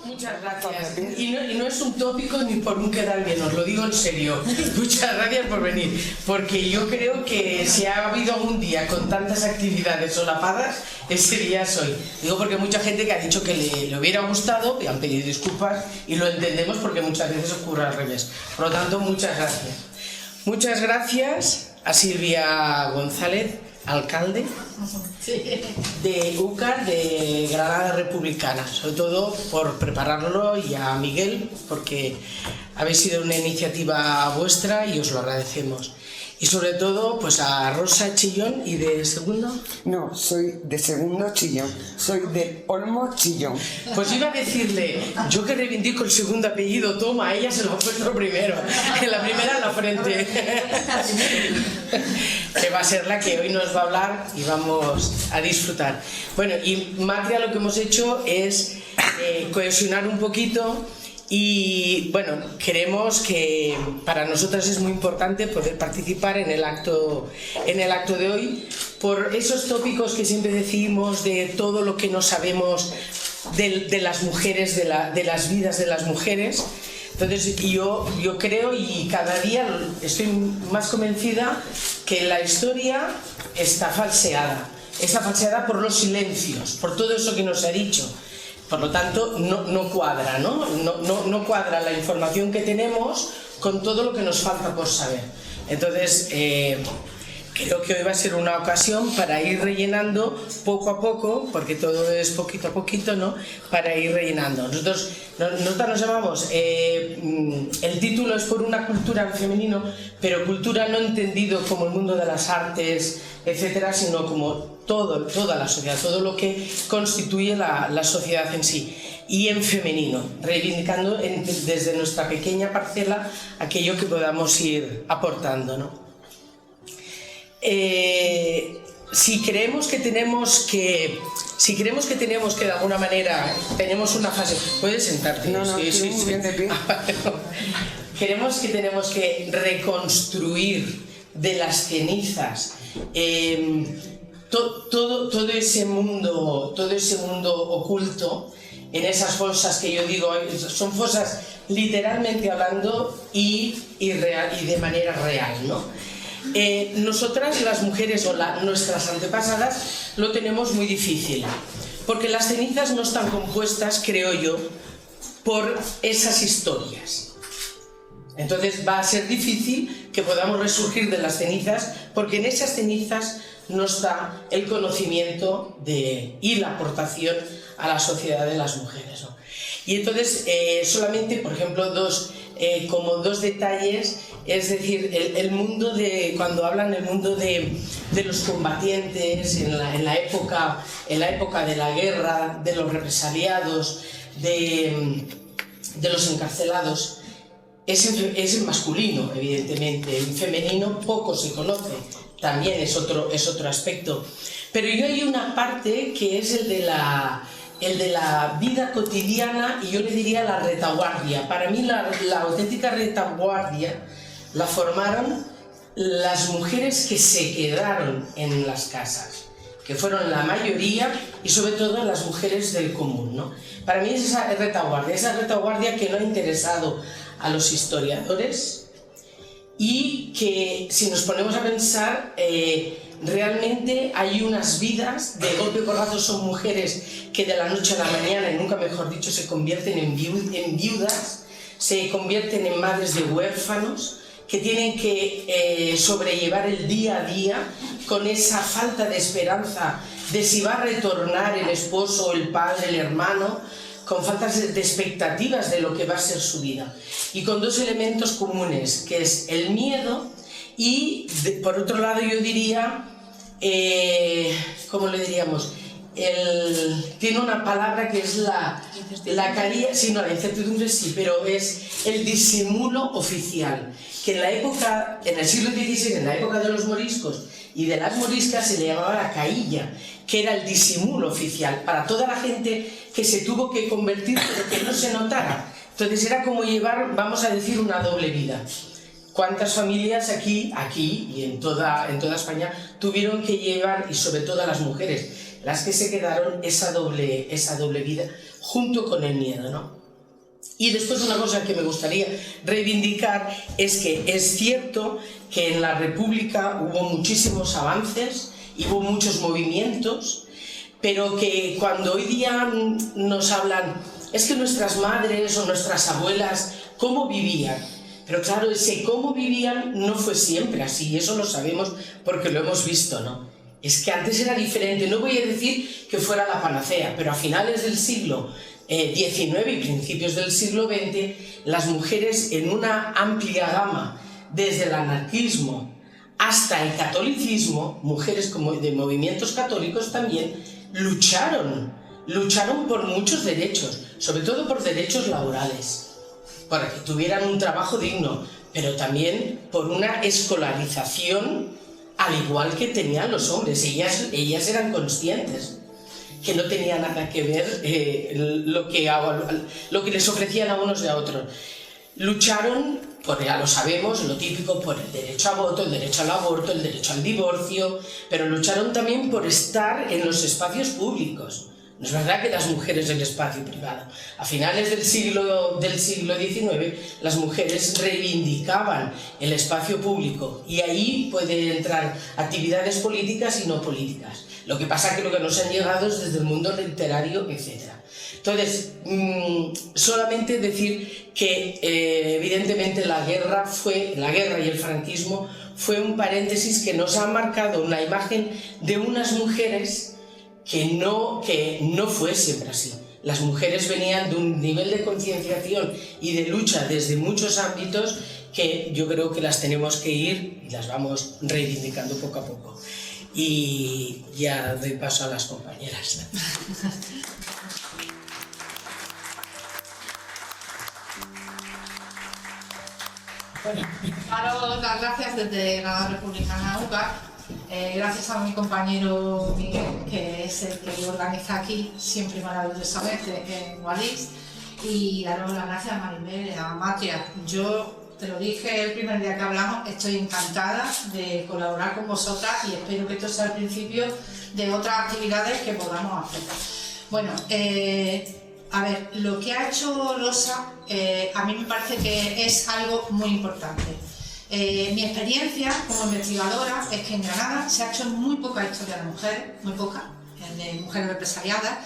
Muchas gracias. Y no es un tópico ni por un quedar bien, os lo digo en serio. Muchas gracias por venir, porque yo creo que si ha habido algún día con tantas actividades solapadas, ese día es hoy. Digo porque hay mucha gente que ha dicho que le hubiera gustado y han pedido disculpas y lo entendemos porque muchas veces ocurre al revés. Por lo tanto, muchas gracias. Muchas gracias a Silvia González, alcalde de UCAR de Granada Republicana, sobre todo por prepararlo, y a Miguel porque habéis sido una iniciativa vuestra y os lo agradecemos. Y sobre todo pues a Rosa Chillón. ¿Y de segundo? No, soy de segundo Chillón, soy de Olmo Chillón. Pues iba a decirle, yo que reivindico el segundo apellido, toma, a ella se lo he puesto primero, en la primera en la frente. Que va a ser la que hoy nos va a hablar y vamos a disfrutar. Bueno, y Magria lo que hemos hecho es cohesionar un poquito. Y bueno, queremos que para nosotras es muy importante poder participar en el acto de hoy por esos tópicos que siempre decimos de todo lo que no sabemos de las mujeres, de las vidas de las mujeres. Entonces yo creo y cada día estoy más convencida que la historia está falseada por los silencios, por todo eso que nos ha dicho. Por lo tanto, no cuadra, no cuadra la información que tenemos con todo lo que nos falta por saber. Entonces, creo que hoy va a ser una ocasión para ir rellenando poco a poco, porque todo es poquito a poquito, ¿no? Para ir rellenando. Nosotros nos llamamos, el título es Por una cultura en femenino, pero cultura no entendido como el mundo de las artes, etcétera, sino como toda la sociedad, todo lo que constituye la sociedad en sí, y en femenino, reivindicando desde nuestra pequeña parcela aquello que podamos ir aportando, ¿no? Si creemos que tenemos que de alguna manera tenemos una fase, puedes sentarte. No, sí. De pie. Creemos que tenemos que reconstruir de las cenizas todo ese mundo oculto en esas fosas que yo digo son fosas literalmente hablando y de manera real, ¿no? Nosotras las mujeres o nuestras antepasadas lo tenemos muy difícil porque las cenizas no están compuestas, creo yo, por esas historias. Entonces va a ser difícil que podamos resurgir de las cenizas porque en esas cenizas no está el conocimiento y la aportación a la sociedad de las mujeres, ¿no? Y entonces solamente, por ejemplo, dos detalles, es decir, el mundo cuando hablan del mundo de los combatientes en la época de la guerra, de los represaliados, de los encarcelados, es en masculino, evidentemente, en femenino poco se conoce, también es otro aspecto. Pero hay una parte que es el de la vida cotidiana, y yo le diría la retaguardia. Para mí la auténtica retaguardia la formaron las mujeres que se quedaron en las casas, que fueron la mayoría, y sobre todo las mujeres del común, ¿no? Para mí es esa retaguardia que no ha interesado a los historiadores, y que si nos ponemos a pensar, realmente hay unas vidas de golpe y porrazo, son mujeres que de la noche a la mañana, y nunca mejor dicho, se convierten en viudas, se convierten en madres de huérfanos, que tienen que sobrellevar el día a día con esa falta de esperanza de si va a retornar el esposo, el padre, el hermano, con faltas de expectativas de lo que va a ser su vida, y con dos elementos comunes, que es el miedo y, por otro lado, yo diría, ¿cómo le diríamos? Tiene una palabra que es la carilla, sí, no, la incertidumbre sí, pero es el disimulo oficial, que en el siglo XVI, en la época de los moriscos y de las moriscas, se le llamaba la cailla, que era el disimulo oficial para toda la gente que se tuvo que convertir pero que no se notara. Entonces era como llevar, vamos a decir, una doble vida. ¿Cuántas familias aquí y en toda España tuvieron que llevar, y sobre todo las mujeres, las que se quedaron, esa doble vida junto con el miedo, ¿no? Y después una cosa que me gustaría reivindicar es que es cierto que en la República hubo muchísimos avances, hubo muchos movimientos, pero que cuando hoy día nos hablan, es que nuestras madres o nuestras abuelas, ¿cómo vivían? Pero claro, ese cómo vivían no fue siempre así, y eso lo sabemos porque lo hemos visto, ¿no? Es que antes era diferente, no voy a decir que fuera la panacea, pero a finales del siglo XIX y principios del siglo XX, las mujeres en una amplia gama, desde el anarquismo hasta el catolicismo, mujeres de movimientos católicos también, lucharon por muchos derechos, sobre todo por derechos laborales, para que tuvieran un trabajo digno, pero también por una escolarización al igual que tenían los hombres. Ellas eran conscientes que no tenía nada que ver lo que les ofrecían a unos y a otros. Lucharon, ya lo sabemos, lo típico, por el derecho a voto, el derecho al aborto, el derecho al divorcio, pero lucharon también por estar en los espacios públicos. No es verdad que las mujeres en el espacio privado. A finales del siglo XIX, las mujeres reivindicaban el espacio público y ahí pueden entrar actividades políticas y no políticas. Lo que pasa es que lo que nos han llegado es desde el mundo literario, etc. Entonces, solamente decir que evidentemente la guerra y el franquismo fue un paréntesis que nos ha marcado una imagen de unas mujeres que no fue siempre así. Las mujeres venían de un nivel de concienciación y de lucha desde muchos ámbitos que yo creo que las tenemos que ir y las vamos reivindicando poco a poco. Y ya doy paso a las compañeras. Bueno, daros las gracias desde la Republicana UCA. Gracias a mi compañero Miguel, que es el que organiza aquí, siempre maravillosamente, en Wallis, y daros las gracias a Maribel y a Matria. Yo te lo dije el primer día que hablamos, estoy encantada de colaborar con vosotras y espero que esto sea el principio de otras actividades que podamos hacer. Bueno, a ver, lo que ha hecho Rosa a mí me parece que es algo muy importante. Mi experiencia como investigadora es que en Granada se ha hecho muy poca historia de mujeres, muy poca, de mujeres represaliadas.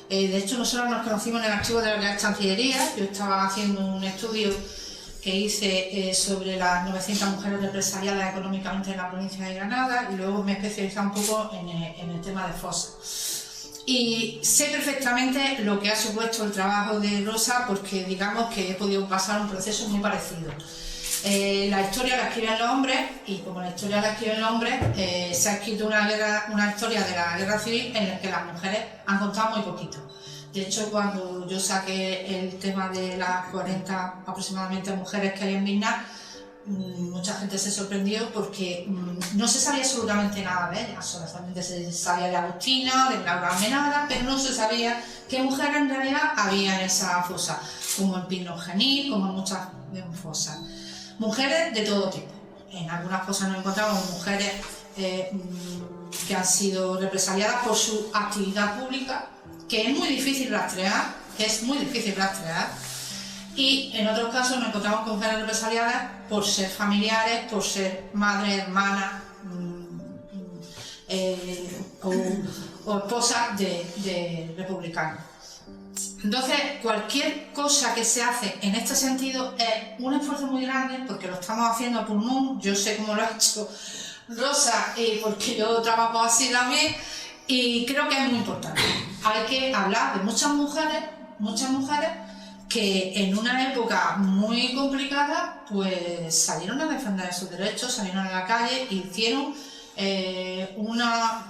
De hecho, nosotros nos conocimos en el archivo de la Chancillería. Yo estaba haciendo un estudio que hice sobre las 900 mujeres represaliadas económicamente en la provincia de Granada y luego me he especializado un poco en el tema de fosas. Y sé perfectamente lo que ha supuesto el trabajo de Rosa porque digamos que he podido pasar un proceso muy parecido. La historia la escriben los hombres y como la historia la escriben los hombres se ha escrito una historia de la guerra civil en la que las mujeres han contado muy poquito. De hecho, cuando yo saqué el tema de las 40 aproximadamente mujeres que hay en Vietnam, mucha gente se sorprendió porque no se sabía absolutamente nada de ellas. Solamente se sabía de Agustina, de Laura Almenara, pero no se sabía qué mujeres en realidad había en esa fosa, como en Pinot Genil, como en muchas fosas. Mujeres de todo tipo. En algunas cosas nos encontramos mujeres que han sido represaliadas por su actividad pública, que es muy difícil rastrear, y en otros casos nos encontramos con mujeres represaliadas por ser familiares, por ser madres, hermanas o esposas de republicanos. Entonces, cualquier cosa que se hace en este sentido es un esfuerzo muy grande porque lo estamos haciendo a pulmón. Yo sé cómo lo ha hecho Rosa porque yo trabajo así también y creo que es muy importante. Hay que hablar de muchas mujeres que en una época muy complicada pues salieron a defender sus derechos, salieron a la calle y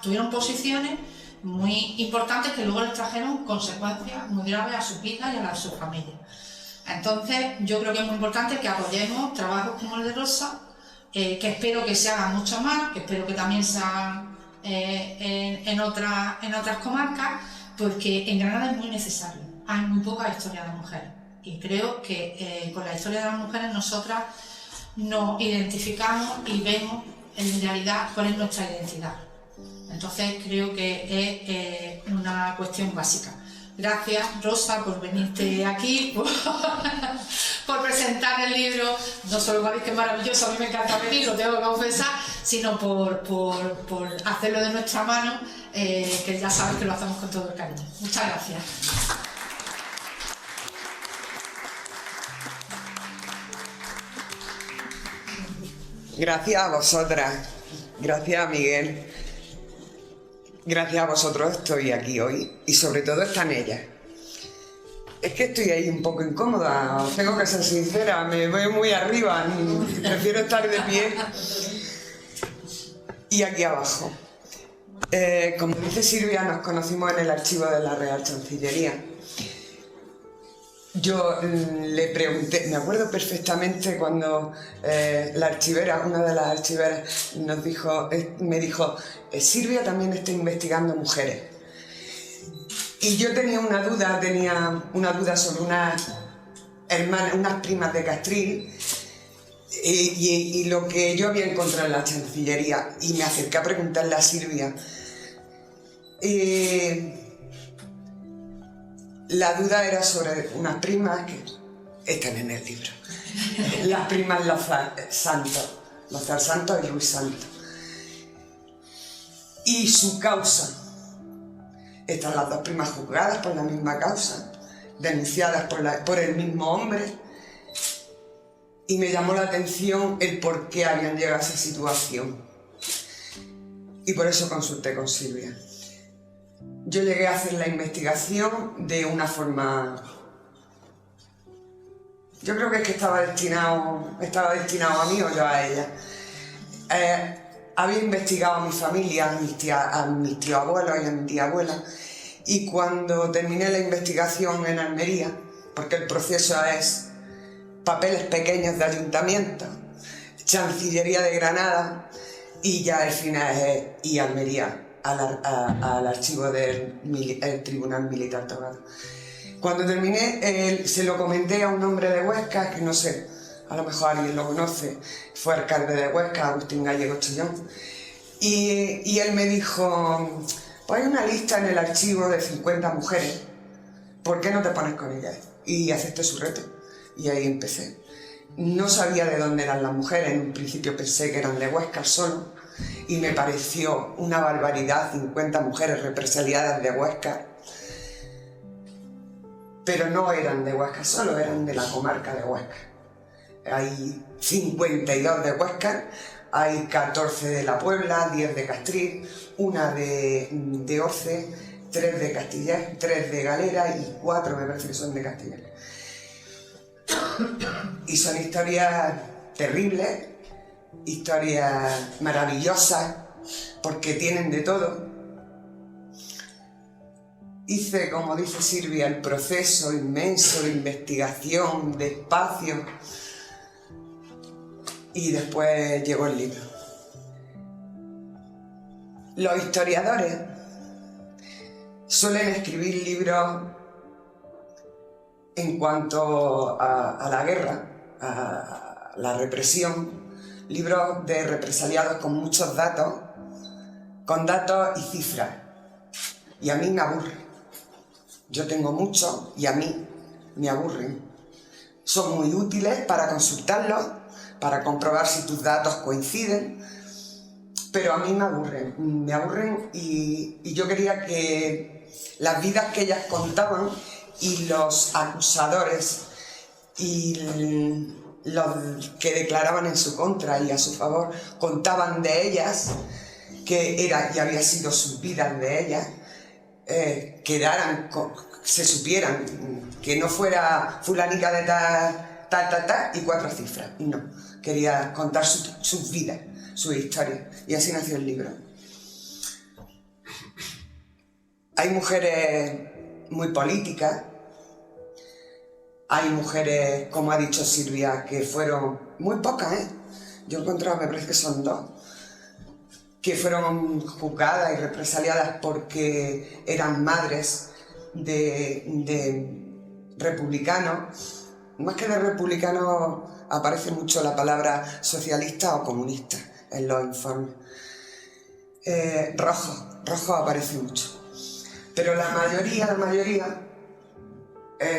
tuvieron posiciones muy importantes que luego les trajeron consecuencias muy graves a su vida y a la de su familia. Entonces yo creo que es muy importante que apoyemos trabajos como el de Rosa, que espero que se hagan mucho más, que espero que también se hagan en otras comarcas, porque en Granada es muy necesario. Hay muy poca historia de mujeres y creo que con la historia de las mujeres nosotras nos identificamos y vemos en realidad cuál es nuestra identidad. Entonces creo que es una cuestión básica. Gracias, Rosa, por venirte aquí, por presentar el libro. No solo me parece que es maravilloso, a mí me encanta venir, lo tengo que confesar, sino por hacerlo de nuestra mano, que ya sabes que lo hacemos con todo el cariño. Muchas gracias. Gracias a vosotras, gracias a Miguel, gracias a vosotros estoy aquí hoy y sobre todo están ellas. Es que estoy ahí un poco incómoda, os tengo que ser sincera, me veo muy arriba, prefiero estar de pie y aquí abajo. Como dice Silvia, nos conocimos en el archivo de la Real Chancillería. Yo le pregunté, me acuerdo perfectamente cuando la archivera, una de las archiveras, me dijo, Silvia también está investigando mujeres. Y yo tenía una duda sobre unas primas de Castril y lo que yo había encontrado en la Chancillería. Y me acerqué a preguntarle a Silvia. La duda era sobre unas primas que están en el libro. Las primas Lozar Santos y Ruiz Santos. Y su causa. Están las dos primas juzgadas por la misma causa, denunciadas por el mismo hombre. Y me llamó la atención el por qué habían llegado a esa situación. Y por eso consulté con Silvia. Yo llegué a hacer la investigación de una forma... Yo creo que es que estaba destinado a mí o yo a ella. Había investigado a mi familia, a mis tíos abuelos y a mi tía abuela, y cuando terminé la investigación en Almería, porque el proceso es papeles pequeños de ayuntamiento, Chancillería de Granada, y ya el final es y Almería, al archivo del Tribunal Militar Togado. Cuando terminé, se lo comenté a un hombre de Huesca, que no sé, a lo mejor alguien lo conoce, fue alcalde de Huesca, Agustín Gallego Chillón, y él me dijo, pues hay una lista en el archivo de 50 mujeres, ¿por qué no te pones con ellas? Y acepté su reto, y ahí empecé. No sabía de dónde eran las mujeres, en un principio pensé que eran de Huesca solo, y me pareció una barbaridad 50 mujeres represaliadas de Huesca, pero no eran de Huesca solo, eran de la comarca de Huesca. Hay 52 de Huesca, hay 14 de La Puebla, 10 de Castril, una de Orce, 3 de Castilla, 3 de Galera y 4 me parece que son de Castilla. Y son historias terribles, historias maravillosas, porque tienen de todo. Hice, como dice Silvia, el proceso inmenso de investigación, de espacio, y después llegó el libro. Los historiadores suelen escribir libros en cuanto a la guerra, a la represión, libros de represaliados con muchos datos, con datos y cifras. Y a mí me aburre. Yo tengo muchos y a mí me aburren. Son muy útiles para consultarlos, para comprobar si tus datos coinciden, pero a mí me aburren y yo quería que las vidas que ellas contaban y los acusadores y los que declaraban en su contra y a su favor contaban de ellas, que era y había sido sus vidas de ellas, se supieran, que no fuera fulanica de ta y 4 cifras, no, quería contar sus vidas, sus historias, y así nació el libro. Hay mujeres muy políticas, hay mujeres, como ha dicho Silvia, que fueron muy pocas, yo he encontrado, me parece que son 2, que fueron juzgadas y represaliadas porque eran madres de republicanos. Más que de republicanos aparece mucho la palabra socialista o comunista en los informes. Rojo aparece mucho. Pero la mayoría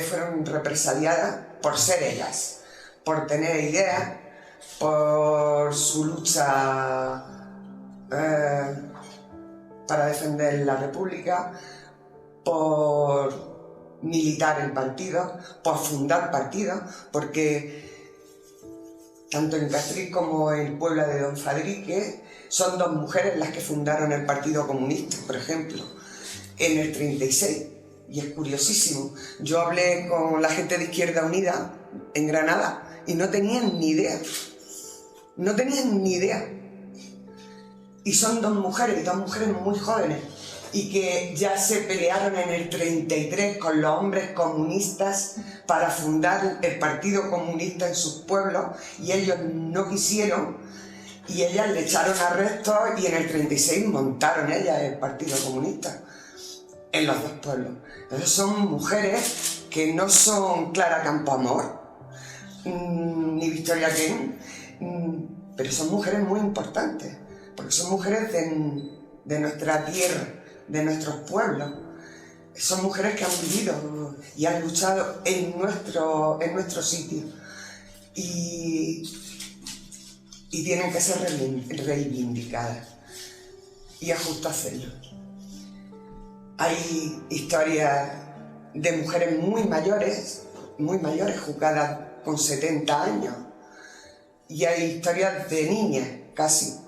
fueron represaliadas por ser ellas, por tener ideas, por su lucha para defender la República, por militar en partidos, por fundar partidos, porque tanto en Castriz como en Puebla de Don Fadrique son dos mujeres las que fundaron el Partido Comunista, por ejemplo, en el 36. Y es curiosísimo. Yo hablé con la gente de Izquierda Unida en Granada y no tenían ni idea. No tenían ni idea. Y son dos mujeres muy jóvenes, y que ya se pelearon en el 33 con los hombres comunistas para fundar el Partido Comunista en sus pueblos, y ellos no quisieron, y ellas le echaron arrestos, y en el 36 montaron ellas el Partido Comunista en los dos pueblos. Entonces son mujeres que no son Clara Campoamor ni Victoria Kent, pero son mujeres muy importantes, porque son mujeres de nuestra tierra, de nuestros pueblos. Son mujeres que han vivido y han luchado en nuestro sitio, y tienen que ser reivindicadas, y es justo hacerlo. Hay historias de mujeres muy mayores, juzgadas con 70 años, y hay historias de niñas, casi,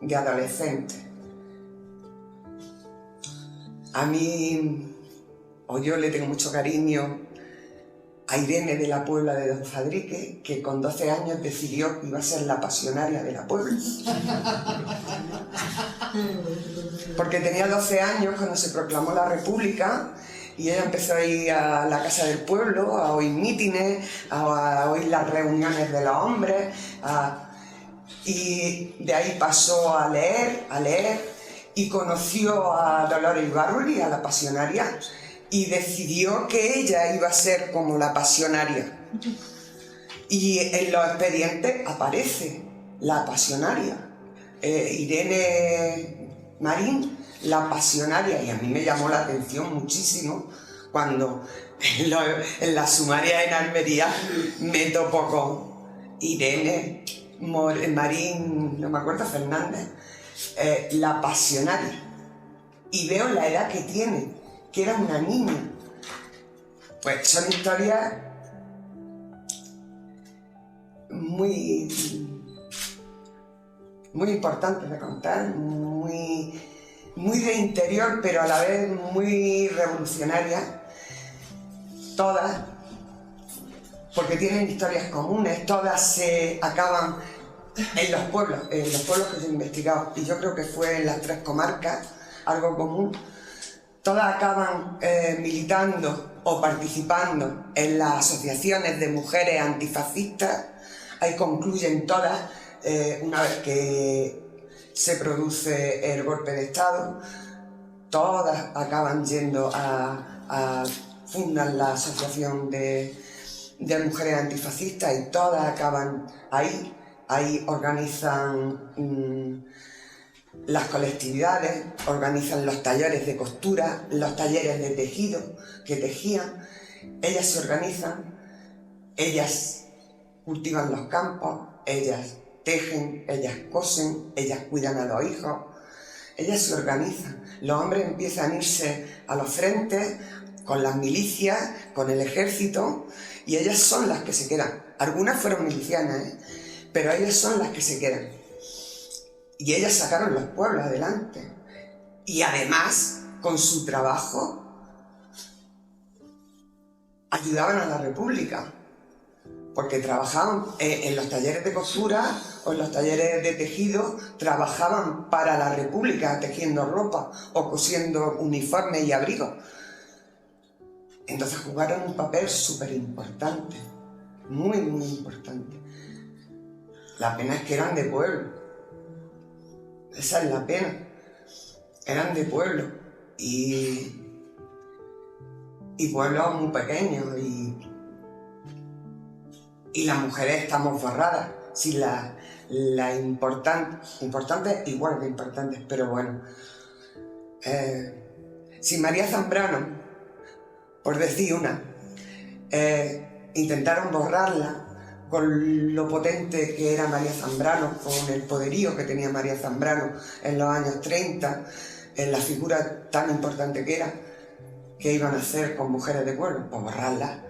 de adolescentes. A mí, yo le tengo mucho cariño a Irene de la Puebla de Don Fadrique, que con 12 años decidió que iba a ser la pasionaria de la Puebla. Porque tenía 12 años cuando se proclamó la República, y ella empezó a ir a la Casa del Pueblo, a oír mítines, a oír las reuniones de los hombres, y de ahí pasó a leer, y conoció a Dolores Ibarruri, a la pasionaria, y decidió que ella iba a ser como la pasionaria. Y en los expedientes aparece la pasionaria, Irene Marín, la pasionaria, y a mí me llamó la atención muchísimo cuando en la sumaria en Almería me topó con Irene Marín, no me acuerdo, Fernández, la pasionaria, y veo la edad que tiene, que era una niña. Pues son historias muy importantes de contar, muy de interior, pero a la vez muy revolucionarias, todas, porque tienen historias comunes, todas se acaban en los pueblos que se han investigado, y yo creo que fue en las 3 comarcas, algo común. Todas acaban militando o participando en las asociaciones de mujeres antifascistas. Ahí concluyen todas, una vez que se produce el golpe de Estado, todas acaban yendo a fundar la asociación de mujeres antifascistas, y todas acaban ahí. Ahí organizan las colectividades, organizan los talleres de costura, los talleres de tejido que tejían. Ellas se organizan, ellas cultivan los campos, ellas tejen, ellas cosen, ellas cuidan a los hijos, ellas se organizan. Los hombres empiezan a irse a los frentes con las milicias, con el ejército, y ellas son las que se quedan. Algunas fueron milicianas, pero ellas son las que se quedan. Y ellas sacaron los pueblos adelante. Y además, con su trabajo, ayudaban a la República. Porque trabajaban en los talleres de costura o en los talleres de tejido, trabajaban para la República, tejiendo ropa o cosiendo uniformes y abrigos. Entonces jugaron un papel súper importante, muy importante. La pena es que eran de pueblo. Esa es la pena. Eran de pueblo. Y pueblos muy pequeños. Y las mujeres estamos borradas. Sí, las importantes, igual de importantes, pero bueno. Si María Zambrano, por decir una, intentaron borrarla con lo potente que era María Zambrano, con el poderío que tenía María Zambrano en los años 30, en la figura tan importante que era, ¿qué iban a hacer con Mujeres de Pueblo? Pues borrarla.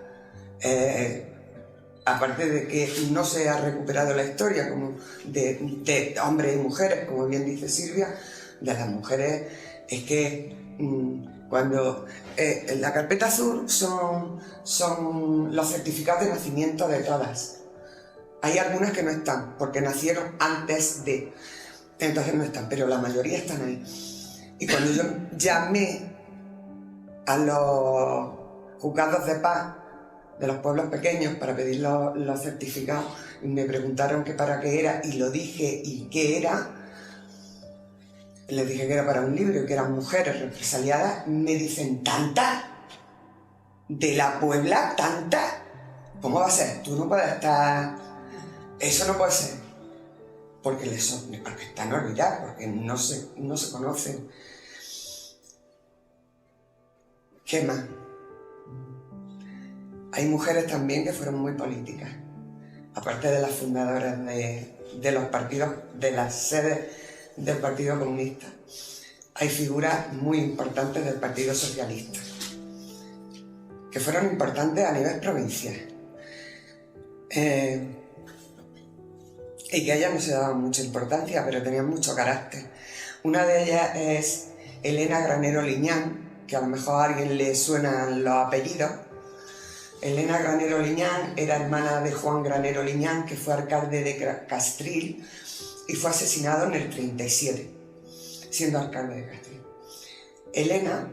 Aparte de que no se ha recuperado la historia como de hombres y mujeres, como bien dice Silvia, de las mujeres es que cuando la carpeta azul son los certificados de nacimiento de todas. Hay algunas que no están, porque nacieron antes de, entonces no están, pero la mayoría están ahí. Y cuando yo llamé a los juzgados de paz de los pueblos pequeños para pedir los certificados, y me preguntaron que para qué era, y lo dije, y qué era, les dije que era para un libro y que eran mujeres represaliadas, me dicen, ¿tantas? ¿De la Puebla? ¿Tantas? ¿Cómo va a ser? Tú no puedes estar... Eso no puede ser. Porque están olvidadas, porque no se conocen. ¿Qué más? Hay mujeres también que fueron muy políticas, aparte de las fundadoras de los partidos, de las sedes del Partido Comunista. Hay figuras muy importantes del Partido Socialista, que fueron importantes a nivel provincial. Y que a ellas no se daban mucha importancia, pero tenían mucho carácter. Una de ellas es Elena Granero Liñán, que a lo mejor a alguien le suenan los apellidos. Elena Granero Liñán era hermana de Juan Granero Liñán, que fue alcalde de Castril y fue asesinado en el 37, siendo alcalde de Castril. Elena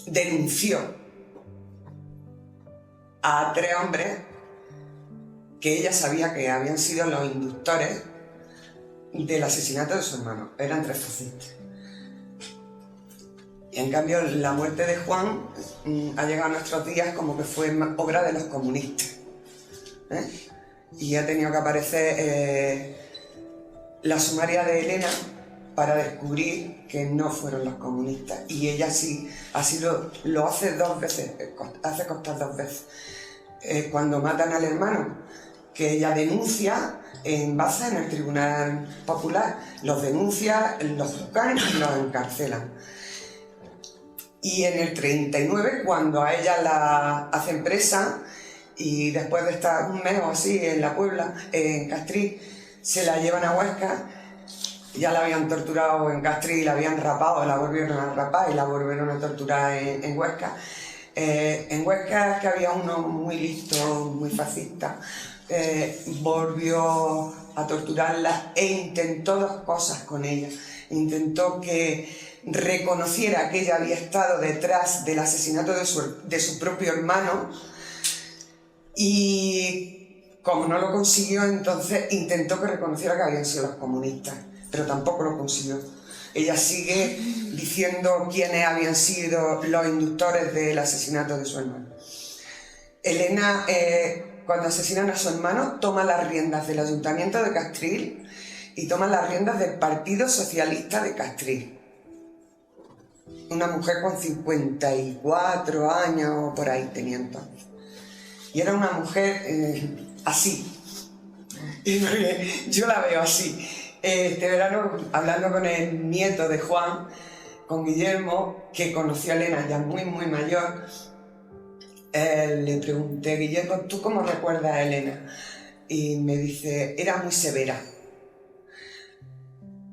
denunció a 3 hombres que ella sabía que habían sido los inductores del asesinato de su hermano. Eran 3 fascistas. Y en cambio la muerte de Juan ha llegado a nuestros días como que fue obra de los comunistas. Y ha tenido que aparecer la sumaria de Elena para descubrir que no fueron los comunistas. Y ella sí, así lo hace 2 veces, hace constar 2 veces. Cuando matan al hermano, que ella denuncia en Baza, en el Tribunal Popular, los denuncia, los juzgan y los encarcelan. Y en el 39, cuando a ella la hacen presa, y después de estar un mes o así en la Puebla, en Castril, se la llevan a Huesca. Ya la habían torturado en Castril, la habían rapado, la volvieron a rapar y la volvieron a torturar en Huesca. En Huesca, que había uno muy listo, muy fascista, volvió a torturarla e intentó 2 cosas con ella. Intentó que reconociera que ella había estado detrás del asesinato de su propio hermano, y como no lo consiguió, entonces intentó que reconociera que habían sido los comunistas, pero tampoco lo consiguió. Ella sigue diciendo quiénes habían sido los inductores del asesinato de su hermano. Elena, cuando asesinan a su hermano, toma las riendas del Ayuntamiento de Castril y toma las riendas del Partido Socialista de Castril. Una mujer con 54 años o por ahí tenía entonces. Y era una mujer así. Y yo la veo así. Este verano, hablando con el nieto de Juan, con Guillermo, que conoció a Elena ya muy, muy mayor, le pregunté, Guillermo, ¿tú cómo recuerdas a Elena? Y me dice, era muy severa.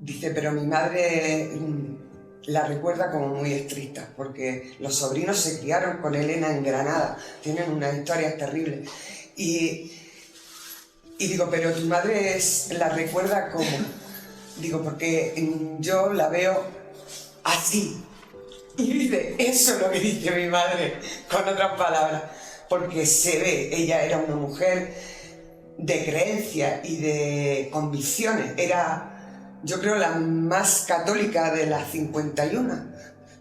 Dice, pero mi madre la recuerda como muy estricta, porque los sobrinos se criaron con Elena en Granada, tienen unas historias terribles. Y digo, pero tu madre la recuerda como... Digo, porque yo la veo así. Y dice, eso es lo que dice mi madre, con otras palabras, porque se ve, ella era una mujer de creencias y de convicciones, era, yo creo, la más católica de las 51,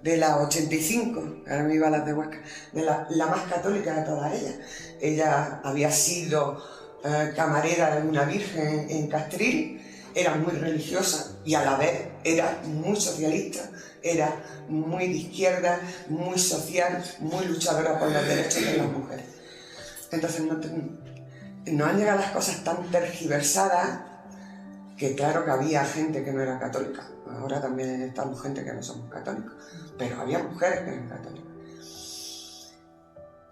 de las 85, ahora me iba a las de Huesca, la más católica de todas ellas. Ella había sido camarera de una virgen en Castril, era muy religiosa y a la vez era muy socialista, era muy de izquierda, muy social, muy luchadora por los derechos de las mujeres. Entonces no han llegado las cosas tan tergiversadas, que claro que había gente que no era católica. Ahora también estamos gente que no somos católicos, pero había mujeres que eran católicas.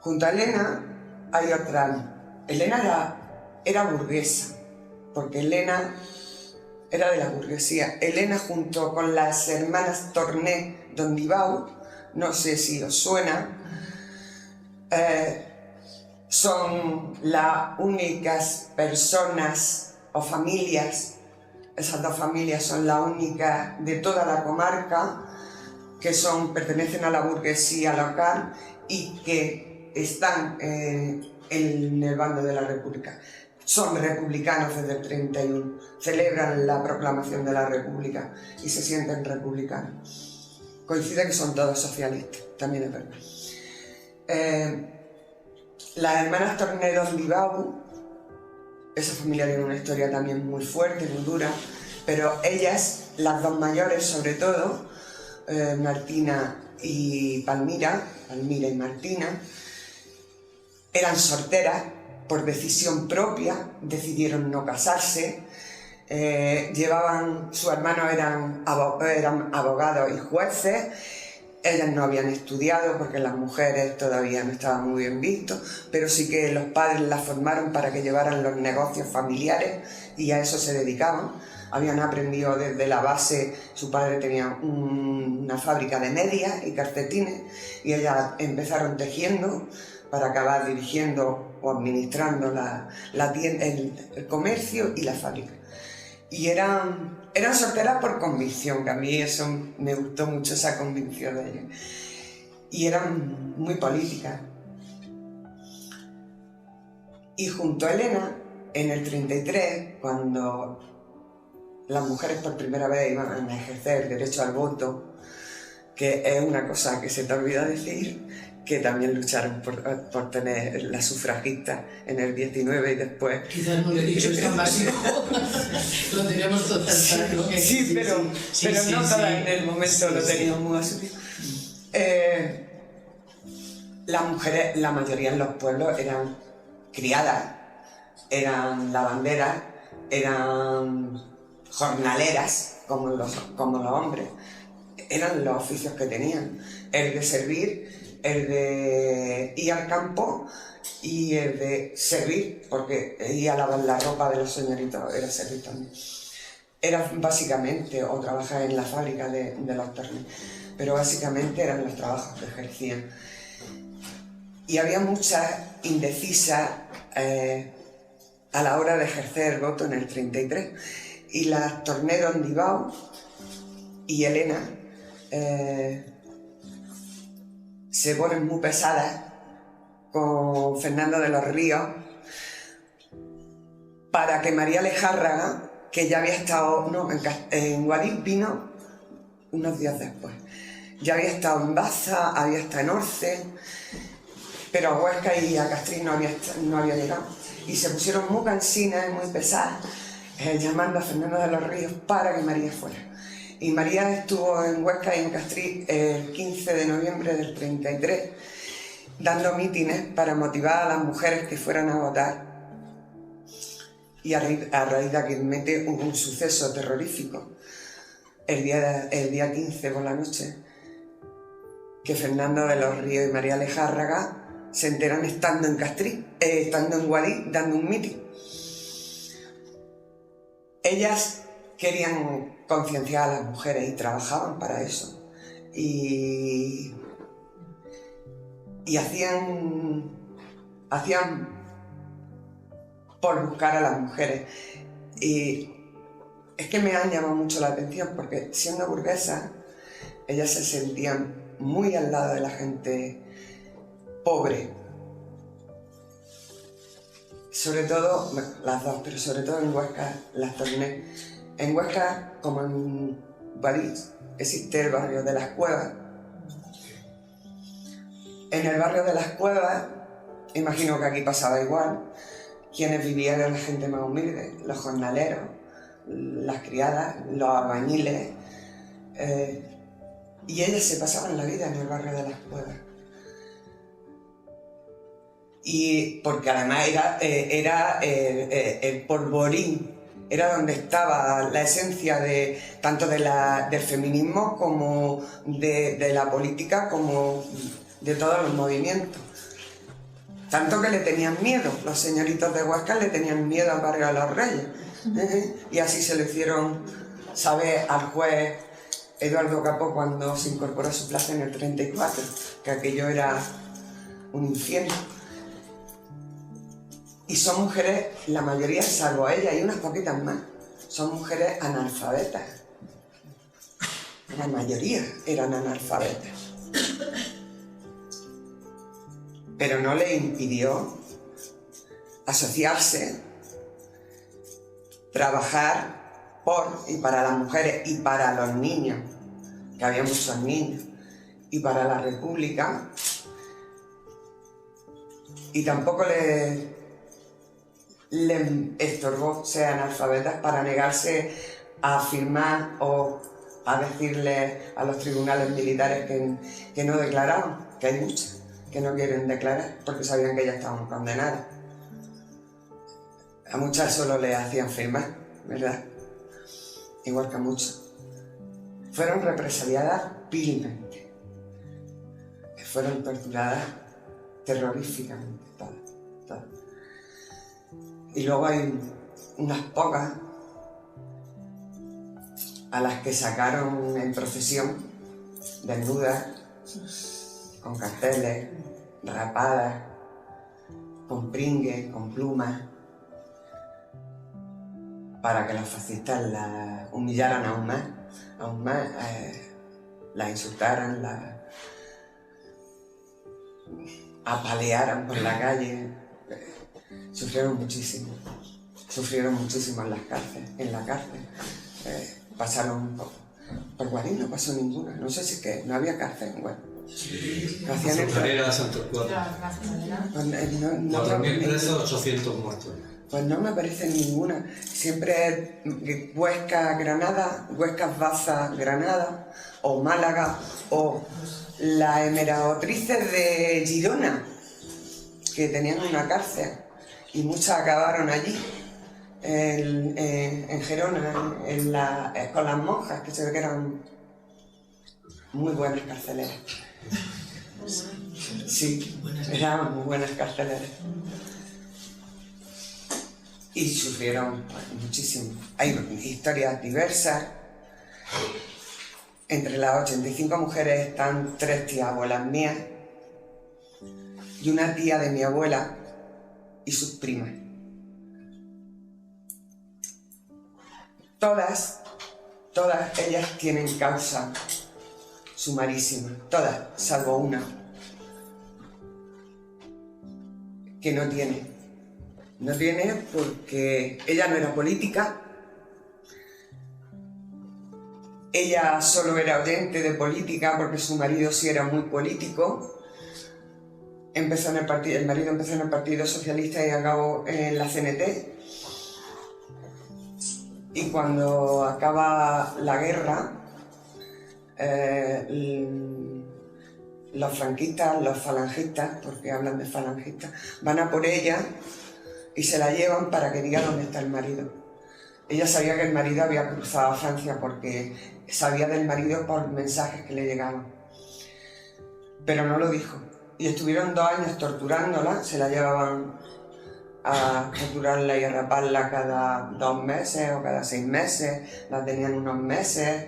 Junto a Elena hay otra. Elena era burguesa, porque Elena era de la burguesía. Elena, junto con las hermanas Torné d'Ondibau, no sé si os suena, son las únicas personas o familias, esas dos familias son las únicas de toda la comarca que pertenecen a la burguesía local y que están en el bando de la República. Son republicanos desde el 31, celebran la proclamación de la República y se sienten republicanos. Coincide que son todos socialistas, también es verdad. Las hermanas Torné d'Ondibau, esa familia tiene una historia también muy fuerte, muy dura, pero ellas, las dos mayores sobre todo, Martina y Palmira y Martina, eran solteras. Por decisión propia decidieron no casarse, sus hermanos eran abogados y jueces, ellas no habían estudiado porque las mujeres todavía no estaban muy bien vistos, pero sí que los padres las formaron para que llevaran los negocios familiares y a eso se dedicaban. Habían aprendido desde la base, su padre tenía una fábrica de medias y calcetines y ellas empezaron tejiendo para acabar dirigiendo o administrando la tienda, el comercio y la fábrica. Y eran solteras por convicción, que a mí eso me gustó mucho, esa convicción de ellas. Y eran muy políticas. Y junto a Elena, en el 33, cuando las mujeres por primera vez iban a ejercer el derecho al voto, que es una cosa que se te olvida decir, que también lucharon por tener la sufragista en el 19 y después... Quizás no lo he dicho, es tan básico, lo teníamos todo tan claro. Sí, pero no todas en el momento lo teníamos muy asumido. Las mujeres, la mayoría en los pueblos, eran criadas, eran lavanderas, eran jornaleras, como los hombres. Eran los oficios que tenían, el de servir, el de ir al campo y el de servir, porque ir a lavar la ropa de los señoritos era servir también. Era básicamente, o trabajar en la fábrica de los Torné, pero básicamente eran los trabajos que ejercían. Y había muchas indecisas a la hora de ejercer el voto en el 33, y las Torné d'Ondibau y Elena se ponen muy pesadas con Fernando de los Ríos para que María Lejárraga, que ya había estado en Guadix, vino unos días después. Ya había estado en Baza, había estado en Orce, pero a Huesca y a Castries no había llegado. Y se pusieron muy cansinas y muy pesadas, llamando a Fernando de los Ríos para que María fuera. Y María estuvo en Huesca y en Castries el 15 de noviembre del 33, dando mítines para motivar a las mujeres que fueran a votar. Y a raíz de Aquilmete hubo un suceso terrorífico el día 15 por la noche, que Fernando de los Ríos y María Lejárraga se enteran estando en Castries, estando en Guadix, dando un mitin. Ellas querían concienciar a las mujeres y trabajaban para eso. Y hacían por buscar a las mujeres. Y es que me han llamado mucho la atención porque, siendo burguesas, ellas se sentían muy al lado de la gente pobre. Sobre todo, las dos, pero sobre todo en Huesca, las Torné. En Huesca, como en Guadix, existe el barrio de las Cuevas. En el barrio de las Cuevas, imagino que aquí pasaba igual, quienes vivían eran la gente más humilde, los jornaleros, las criadas, los albañiles, Y ellas se pasaban la vida en el barrio de Las Cuevas. Y porque además era el polvorín, era donde estaba la esencia tanto del feminismo como de la política, como de todos los movimientos. Tanto que le tenían miedo, los señoritos de Huesca le tenían miedo al barrio de los Reyes. Y así se lo hicieron saber al juez Eduardo Capó cuando se incorporó a su plaza en el 34, que aquello era un infierno. Y son mujeres, la mayoría, salvo ella y unas poquitas más, son mujeres analfabetas. La mayoría eran analfabetas. Pero no le impidió asociarse, trabajar por y para las mujeres y para los niños, que había muchos niños, y para la República. Y tampoco le estorbó ser analfabetas para negarse a firmar o a decirle a los tribunales militares que no declaraban, que hay muchas que no quieren declarar porque sabían que ya estaban condenadas. A muchas solo le hacían firmar, ¿verdad? Igual que a muchos. Fueron represaliadas vilmente. Fueron torturadas terroríficamente, todas. Y luego hay unas pocas a las que sacaron en procesión, desnudas, con carteles, rapadas, con pringues, con plumas, para que los fascistas las humillaran aún más, las insultaran, las apalearan por la calle. Sufrieron muchísimo en la cárcel. Pasaron por Guarín, no pasó ninguna, no sé si es que no había cárcel en Guarín. La fronterera de Santos Cuadros. 4.000 presos, 800 muertos. Pues no me parece ninguna. Siempre es Huesca, Granada, Huescas Baza, Granada, o Málaga, o las Emeratrices de Girona, que tenían una cárcel, y muchas acabaron allí, en Gerona, con las monjas, que se ve que eran muy buenas carceleras. Sí, eran muy buenas carceleras. Y sufrieron muchísimo. Hay historias diversas. Entre las 85 mujeres están 3 tías abuelas mías y una tía de mi abuela y sus primas. Todas ellas tienen causa sumarísima, todas, salvo una, que no tiene. No tiene porque ella no era política, ella solo era oyente de política porque su marido sí era muy político. El marido empezó en el Partido Socialista y acabó en la CNT. Y cuando acaba la guerra, los franquistas, los falangistas, porque hablan de falangistas, van a por ella y se la llevan para que diga dónde está el marido. Ella sabía que el marido había cruzado a Francia porque sabía del marido por mensajes que le llegaban. Pero no lo dijo. Y estuvieron 2 años torturándola, se la llevaban a torturarla y a raparla cada 2 meses o cada 6 meses, la tenían unos meses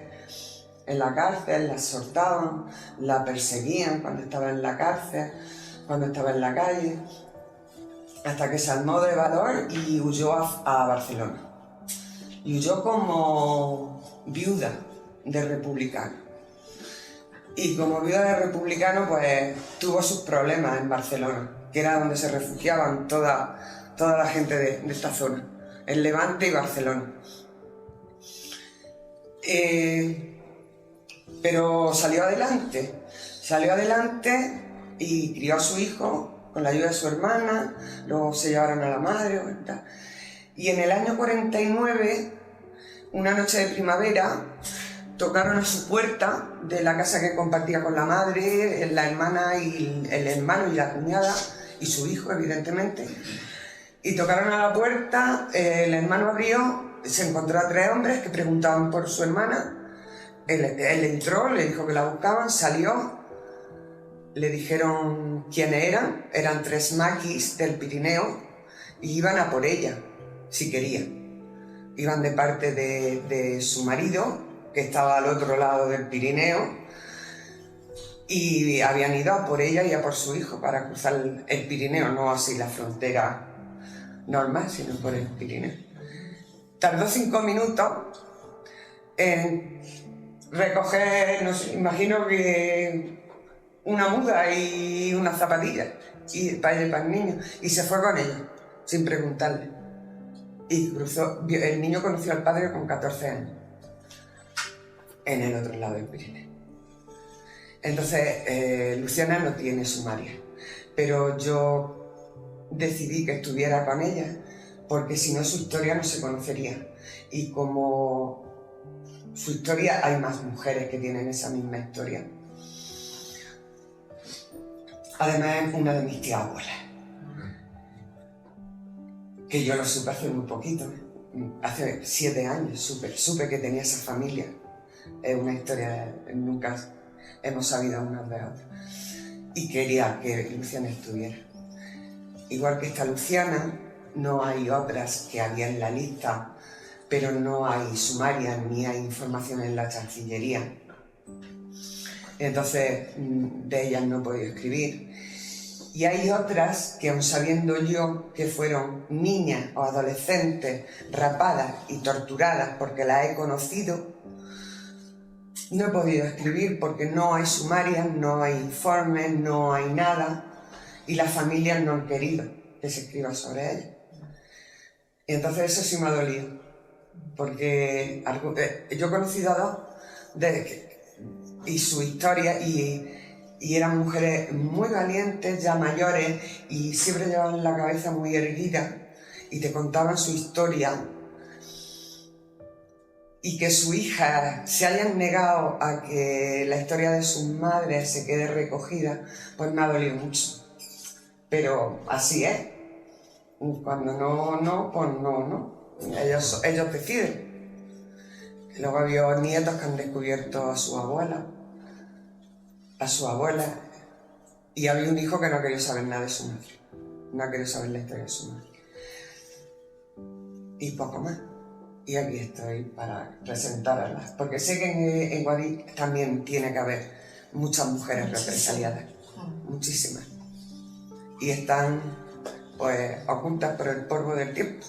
en la cárcel, la soltaban, la perseguían cuando estaba en la cárcel, cuando estaba en la calle, hasta que se armó de valor y huyó a Barcelona. Y huyó como viuda de republicano. Y como viuda de republicano, pues tuvo sus problemas en Barcelona, que era donde se refugiaban toda la gente de esta zona, el Levante y Barcelona. Pero salió adelante y crió a su hijo con la ayuda de su hermana, luego se llevaron a la madre, ¿verdad? Y en el año 49, una noche de primavera, tocaron a su puerta de la casa que compartía con la madre, la hermana y el hermano y la cuñada y su hijo, evidentemente. Y tocaron a la puerta, el hermano abrió, se encontró a 3 hombres que preguntaban por su hermana. Él entró, le dijo que la buscaban, salió, le dijeron quiénes eran 3 maquis del Pirineo y iban a por ella, si quería. Iban de parte de su marido, que estaba al otro lado del Pirineo, y habían ido a por ella y a por su hijo para cruzar el Pirineo, no así la frontera normal, sino por el Pirineo. Tardó 5 minutos en recoger, no sé, imagino que una muda y unas zapatillas y para ella y para el niño, y se fue con ella, sin preguntarle. Y cruzó, el niño conoció al padre con 14 años, en el otro lado del Pirineo. Entonces, Luciana no tiene sumaria, pero yo decidí que estuviera con ella, porque si no su historia no se conocería. Y como su historia, hay más mujeres que tienen esa misma historia. Además es una de mis tías abuelas, que yo lo supe hace muy poquito, hace 7 años supe que tenía esa familia. Es una historia, nunca hemos sabido unas de otras. Y quería que Luciana estuviera. Igual que esta Luciana, no hay otras que había en la lista, pero no hay sumarias ni hay información en la Chancillería. Entonces, de ellas no he podido escribir. Y hay otras que, aun sabiendo yo que fueron niñas o adolescentes rapadas y torturadas porque las he conocido, no he podido escribir porque no hay sumarias, no hay informes, no hay nada, y las familias no han querido que se escriba sobre ellas. Y entonces eso sí me ha dolido, porque yo he conocido a 2 y su historia, y eran mujeres muy valientes, ya mayores, y siempre llevaban la cabeza muy erguida, y te contaban su historia, y que sus hijas se hayan negado a que la historia de sus madres se quede recogida, pues me ha dolido mucho. Pero así es. Cuando no, pues no. Ellos deciden. Luego había nietos que han descubierto a su abuela, y había un hijo que no quería saber nada de su madre, no quería saber la historia de su madre. Y poco más. Y aquí estoy para presentarlas, porque sé que en Guadix también tiene que haber muchas mujeres represaliadas, muchísimas. Y están, pues, ocultas por el polvo del tiempo.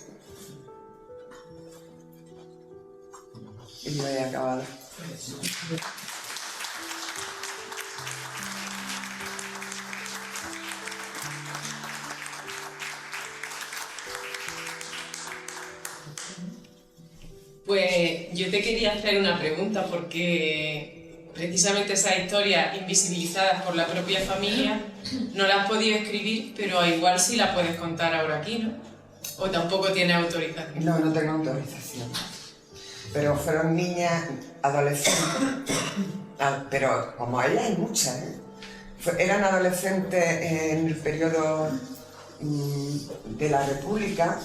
Y yo he acabado. Pues yo te quería hacer una pregunta, porque precisamente esas historias invisibilizadas por la propia familia no las has podido escribir, pero igual sí las puedes contar ahora aquí, ¿no? ¿O tampoco tienes autorización? No, no tengo autorización. Pero fueron niñas, adolescentes, pero como ellas hay muchas, ¿eh? Eran adolescentes en el periodo de la República,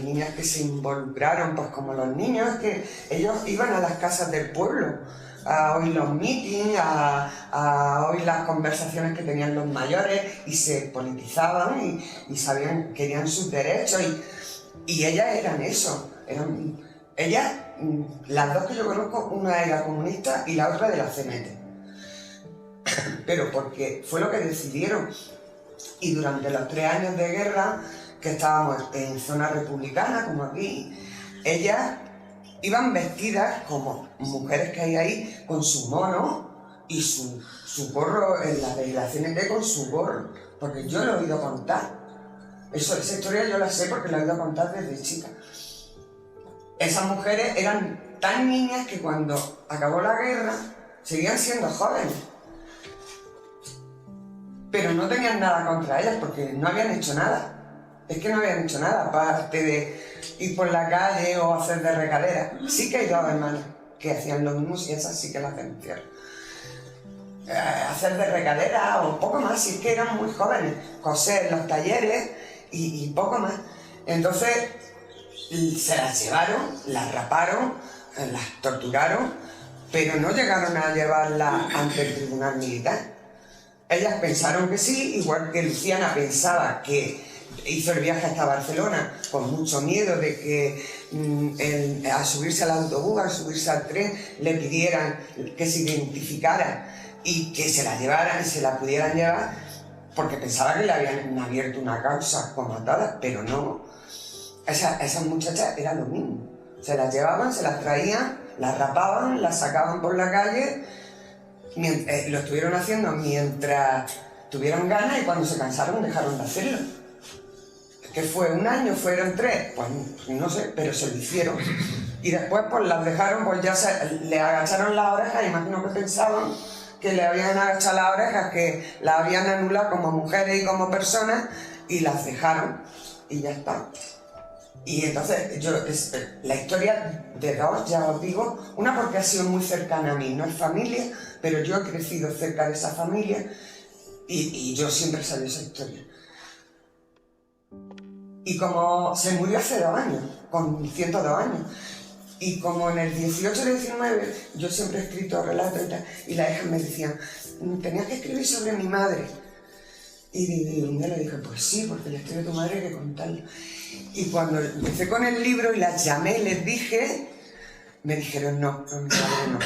niñas que se involucraron, pues como los niños, que ellos iban a las casas del pueblo a oír los mítines, a oír las conversaciones que tenían los mayores, y se politizaban y sabían, querían sus derechos, y ellas eran eso, ellas, las 2 que yo conozco, una era comunista y la otra de la CNT, pero porque fue lo que decidieron. Y durante los 3 años de guerra, que estábamos en zona republicana, como aquí, ellas iban vestidas como mujeres que hay ahí, con su mono y su gorro, en la de la CNT con su gorro, porque yo lo he oído contar. Esa historia yo la sé porque la he oído contar desde chica. Esas mujeres eran tan niñas que cuando acabó la guerra seguían siendo jóvenes. Pero no tenían nada contra ellas porque no habían hecho nada. Es que no habían hecho nada, aparte de ir por la calle o hacer de recadera. Sí que hay 2 hermanas que hacían lo mismo y esas sí que las denunciaron. Hacer de regadera o poco más, si es que eran muy jóvenes, coser en los talleres y poco más. Entonces se las llevaron, las raparon, las torturaron, pero no llegaron a llevarlas ante el tribunal militar. Ellas pensaron que sí, igual que Luciana pensaba que hizo el viaje hasta Barcelona con mucho miedo de que al subirse al autobús, al subirse al tren, le pidieran que se identificara y que se la llevaran y se la pudieran llevar, porque pensaba que le habían abierto una causa como a todas, pero no. Esas muchachas eran lo mismo. Se las llevaban, se las traían, las rapaban, las sacaban por la calle. Lo estuvieron haciendo mientras tuvieron ganas y cuando se cansaron dejaron de hacerlo. ¿Qué fue? ¿1 año? ¿Fueron 3? Pues no sé, pero se lo hicieron. Y después pues las dejaron, pues ya le agacharon las orejas, imagino que pensaban que le habían agachado las orejas, que las habían anulado como mujeres y como personas, y las dejaron, y ya está. Y entonces, la historia de dos, ya os digo, una porque ha sido muy cercana a mí, no es familia, pero yo he crecido cerca de esa familia, y yo siempre sabía esa historia. Y como se murió hace 2 años, con 102 años, y como en el 18-19 yo siempre he escrito relatos y tal, y las hijas me decían, tenías que escribir sobre mi madre. Y un día le dije, pues sí, porque la historia de tu madre hay que contarla. Y cuando empecé con el libro y las llamé y les dije, me dijeron no, de mi madre no,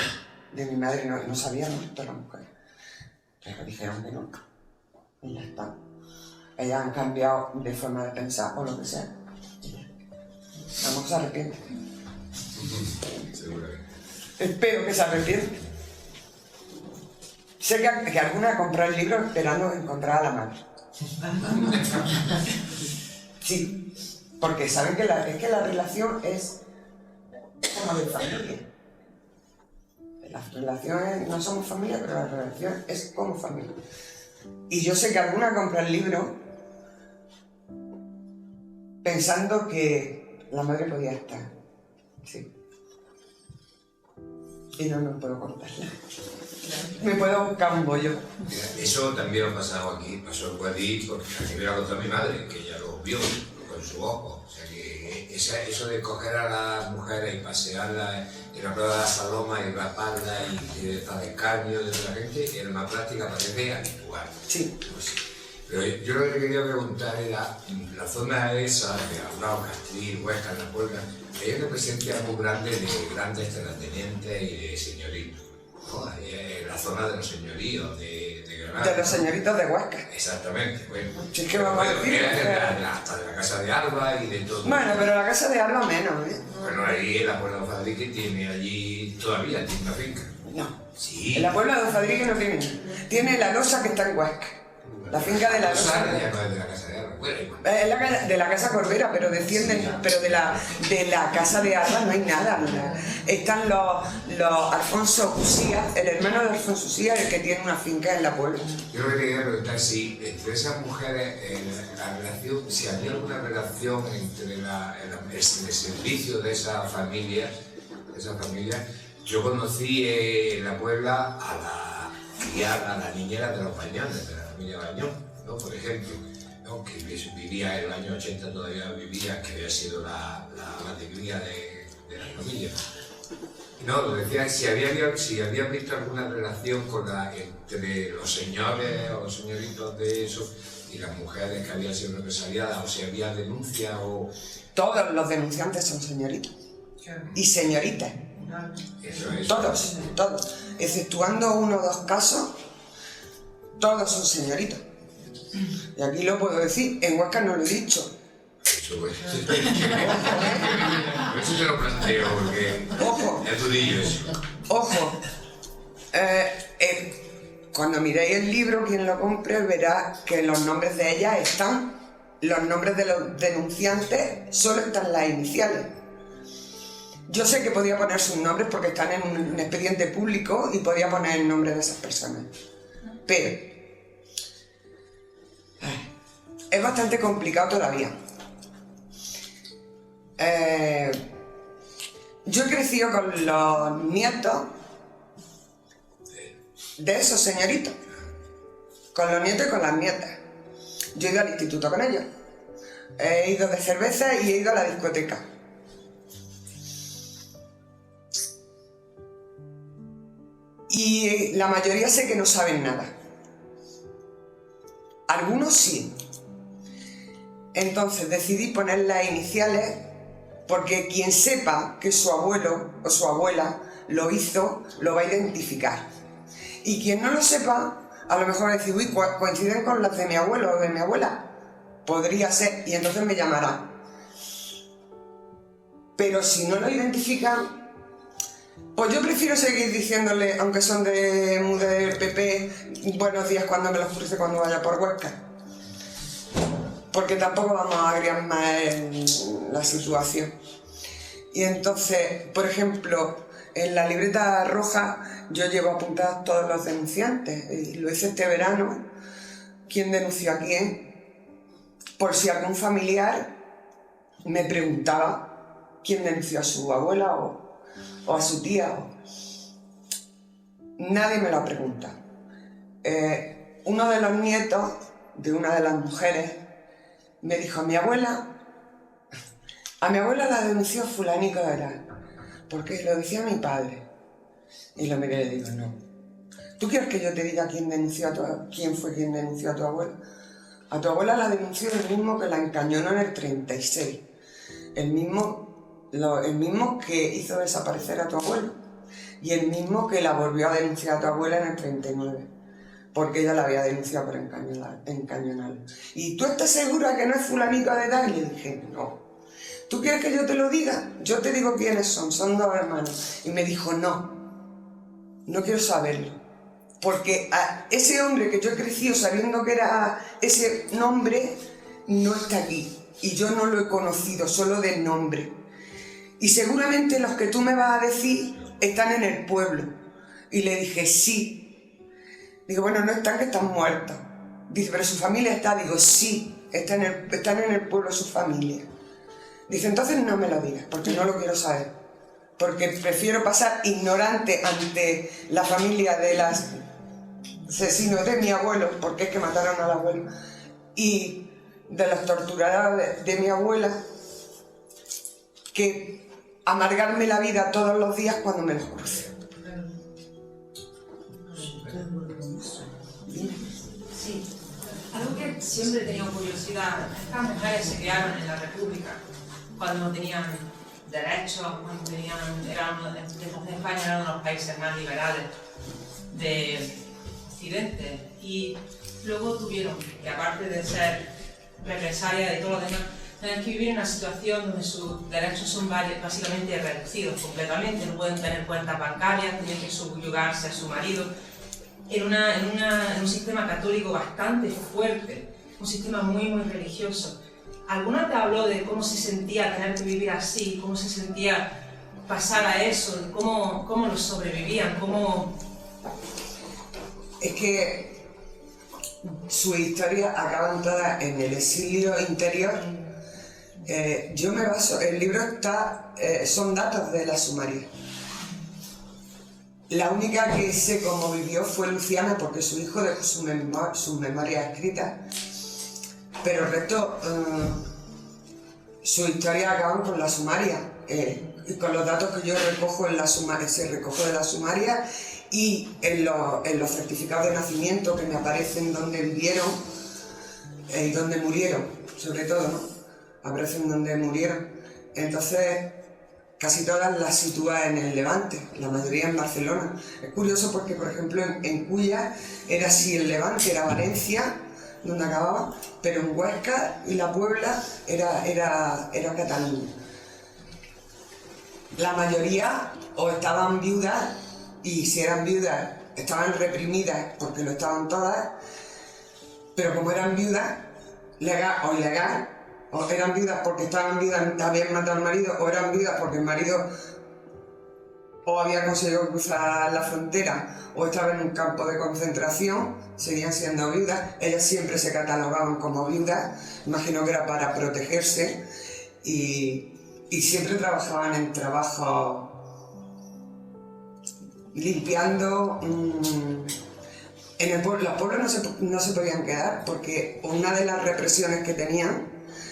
de mi madre no sabían todas las mujeres. Pero dijeron que no, y ya está. Ellas han cambiado de forma de pensar o lo que sea. Vamos, se arrepiente. Seguramente. Espero que se arrepiente. Sé que alguna compró el libro esperando encontrar a la madre. Sí, porque saben que es que la relación es como de familia. Las relaciones no somos familia, pero la relación es como familia. Y yo sé que alguna compra el libro pensando que la madre podía estar. Sí. Y no puedo contarla. Me puedo buscar un bollo. Mira, eso también ha pasado aquí, pasó en Guadix, porque aquí me lo ha contado mi madre, que ella lo vio con su ojo. O sea que eso de coger a las mujeres y pasearlas en la prueba de la saloma y raparlas y de escarnio de toda la gente, era una práctica parece habitual. Sí. Pues sí. Pero yo lo que le quería preguntar era, la zona esa, de Abrao, Castril, Huesca, La Puebla, hay una presencia muy grande de grandes terratenientes y de señoritos. ¿No? La zona de los señoríos de Granada. De los señoritos de Huesca. Exactamente, bueno. Sí, ¿qué vamos a decir? Hasta de la casa de Alba y de todo. Bueno, pero la casa de Alba menos, ¿eh? Bueno, ahí en la Puebla de Fadrique tiene allí todavía, tiene una finca. No. Sí. En la Puebla de Fadrique no tiene. Tiene la losa que está en Huesca. La finca de la losa. Ya no es de la casa de Alba. Bueno, igual. Es de la casa Corbera, pero descienden, pero de la casa de Alba no hay nada. Están los Alfonso Usía, el hermano de Alfonso Usía, el que tiene una finca en la Puebla. Yo lo que quería preguntar es si entre esas mujeres, la relación, si había alguna relación entre el servicio de esa familia. Yo conocí en la Puebla a la niñera de los Bañones, de la familia Bañón, ¿no? Por ejemplo, ¿no? Que vivía en el año 80, todavía vivía, que había sido la alegría de la familia. No, decía si habían visto alguna relación entre los señores o los señoritos de eso y las mujeres que habían sido represaliadas, o si había denuncias o... Todos los denunciantes son señoritos. Y señoritas. Todos. Todos. Exceptuando 1 o 2 casos, todos son señoritos. Y aquí lo puedo decir, en Huesca no lo he dicho. Eso te lo planteo porque Ojo. es durillo eso. Ojo, cuando miréis el libro, quien lo compre verá que los nombres de ellas están, los nombres de los denunciantes solo están las iniciales. Yo sé que podía poner sus nombres porque están en un expediente público y podía poner el nombre de esas personas, pero es bastante Yo he crecido con los nietos de esos señoritos, con los nietos y con las nietas. Yo he ido al instituto con ellos, he ido de cerveza y he ido a la discoteca. Y la mayoría sé que no saben nada. Algunos sí. Entonces decidí poner las iniciales porque quien sepa que su abuelo o su abuela lo hizo, lo va a identificar. Y quien no lo sepa, a lo mejor va a decir, uy, coinciden con las de mi abuelo o de mi abuela. Podría ser, y entonces me llamará. Pero si no lo identifican, pues yo prefiero seguir diciéndole, aunque son de MUD del PP, buenos días cuando me los cruce cuando vaya por Huesca. Porque tampoco vamos a agriar más en la situación. Y entonces, por ejemplo, en la libreta roja yo llevo apuntados todos los denunciantes. Y lo hice este verano, quién denunció a quién, por si algún familiar me preguntaba quién denunció a su abuela o a su tía. Nadie me lo pregunta. Uno de los nietos de una de las mujeres me dijo, a mi abuela la denunció fulanito de tal, porque lo decía mi padre. Y lo miré y le digo, no. ¿Tú quieres que yo te diga quién fue quien denunció a tu abuela? A tu abuela la denunció el mismo que la encañonó en el 36. El mismo que hizo desaparecer a tu abuelo. Y el mismo que la volvió a denunciar a tu abuela en el 39. Porque ella la había denunciado por encañonarla. ¿Y tú estás segura que no es fulanito de tal? Y le dije, no. ¿Tú quieres que yo te lo diga? Yo te digo quiénes son 2 hermanos. Y me dijo, no quiero saberlo. Porque a ese hombre que yo he crecido sabiendo que era ese nombre, no está aquí. Y yo no lo he conocido, solo de nombre. Y seguramente los que tú me vas a decir están en el pueblo. Y le dije, sí. Digo, bueno, no están, que están muertos. Dice, pero su familia está. Digo, sí, están en el pueblo su familia. Dice, entonces no me lo digas, porque no lo quiero saber. Porque prefiero pasar ignorante ante la familia de los asesinos de mi abuelo, porque es que mataron al abuelo, y de los torturadores de mi abuela, que amargarme la vida todos los días cuando me los cruce. Sí, algo que siempre he tenido curiosidad, estas mujeres se criaron en la República cuando no tenían derechos, cuando entonces España era uno de los países más liberales de Occidente, y luego tuvieron que, aparte de ser represalias y todo lo demás, tener que vivir en una situación donde sus derechos son básicamente reducidos completamente, no pueden tener cuentas bancarias, tienen que subyugarse a su marido, en un sistema católico bastante fuerte, un sistema muy religioso. ¿Alguna te habló de cómo se sentía tener que vivir así, cómo se sentía pasar a eso, cómo lo sobrevivían, cómo...? Es que sus historias acaban todas en el exilio interior. Yo me baso, el libro son datos de la sumaria. La única que sé cómo vivió fue Luciana, porque su hijo dejó sus memorias escritas, pero el resto, sus historias acaban con la sumaria, y con los datos que yo recojo en la sumaria, se recoge de la sumaria, y en los certificados de nacimiento que me aparecen donde vivieron y donde murieron, sobre todo, ¿no? Aparecen donde murieron. Entonces, casi todas las sitúa en el Levante, la mayoría en Barcelona. Es curioso porque, por ejemplo, en Cuya era así el Levante, era Valencia, donde acababa, pero en Huesca y la Puebla era Cataluña. La mayoría o estaban viudas, y si eran viudas estaban reprimidas porque lo estaban todas, pero como eran viudas, legal o ilegal, o eran viudas porque estaban viudas, habían matado al marido, o eran viudas porque el marido o había conseguido cruzar la frontera o estaba en un campo de concentración, seguían siendo viudas. Ellas siempre se catalogaban como viudas, imagino que era para protegerse, y y siempre trabajaban en trabajos limpiando. En el pueblo, los pueblos no se podían quedar porque una de las represiones que tenían,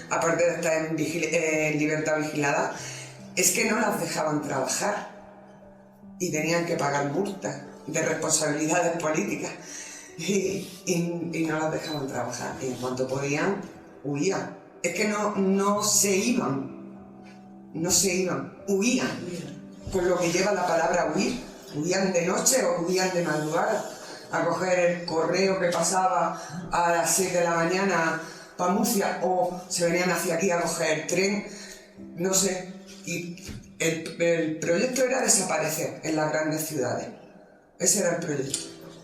aparte de estar en libertad vigilada, es que no las dejaban trabajar y tenían que pagar multas de responsabilidades políticas y no las dejaban trabajar. Y en cuanto podían, huían. Es que no se iban, huían. Por lo que lleva la palabra huir. Huían de noche o huían de madrugada a coger el correo que pasaba a las 6 de la mañana para Murcia, o se venían hacia aquí a coger el tren, no sé. Y el proyecto era desaparecer en las grandes ciudades. Ese era el proyecto.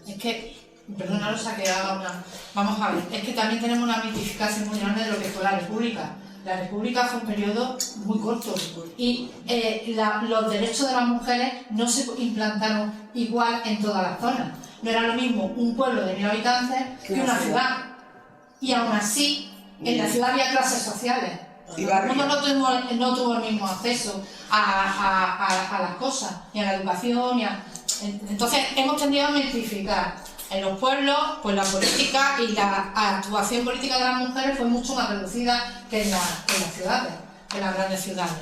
Es que, perdona, se ha quedado una... Vamos a ver, es que también tenemos una mitificación muy grande de lo que fue la República. La República fue un periodo muy corto y los derechos de las mujeres no se implantaron igual en todas las zonas. No era lo mismo un pueblo de 1000 habitantes que una ciudad. Y aún así, en la ciudad había clases sociales. El mundo no tuvo el mismo acceso a las cosas, ni a la educación, Entonces hemos tendido a mitificar. En los pueblos, pues la política y la actuación política de las mujeres fue mucho más reducida que en las ciudades, en las grandes ciudades.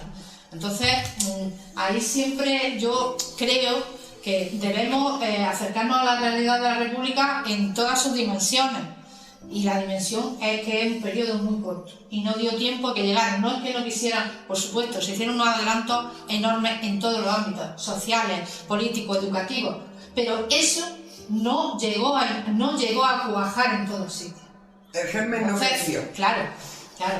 Entonces, ahí siempre yo creo que debemos acercarnos a la realidad de la República en todas sus dimensiones. Y la dimensión es que es un periodo muy corto y no dio tiempo a que llegaran. No es que no quisieran, por supuesto, se hicieron unos adelantos enormes en todos los ámbitos, sociales, políticos, educativos, pero eso no llegó a cuajar en todos sitios. El germen no creció. Claro.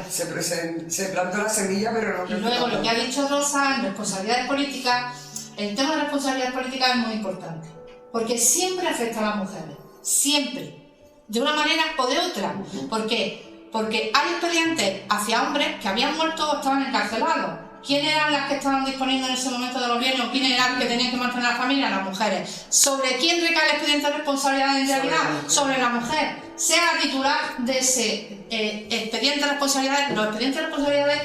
Se plantó la semilla, pero no creció. Y luego lo que ha dicho Rosa, en responsabilidades políticas, el tema de responsabilidades políticas es muy importante, porque siempre afecta a las mujeres, siempre, de una manera o de otra. ¿Por qué? Porque hay expedientes hacia hombres que habían muerto o estaban encarcelados. ¿Quién eran las que estaban disponiendo en ese momento de los bienes o quién eran que tenían que mantener a la familia? Las mujeres. ¿Sobre quién recae el expediente de responsabilidad en realidad? Sobre la mujer. Sea titular de ese expediente de responsabilidades. Los expedientes de responsabilidades,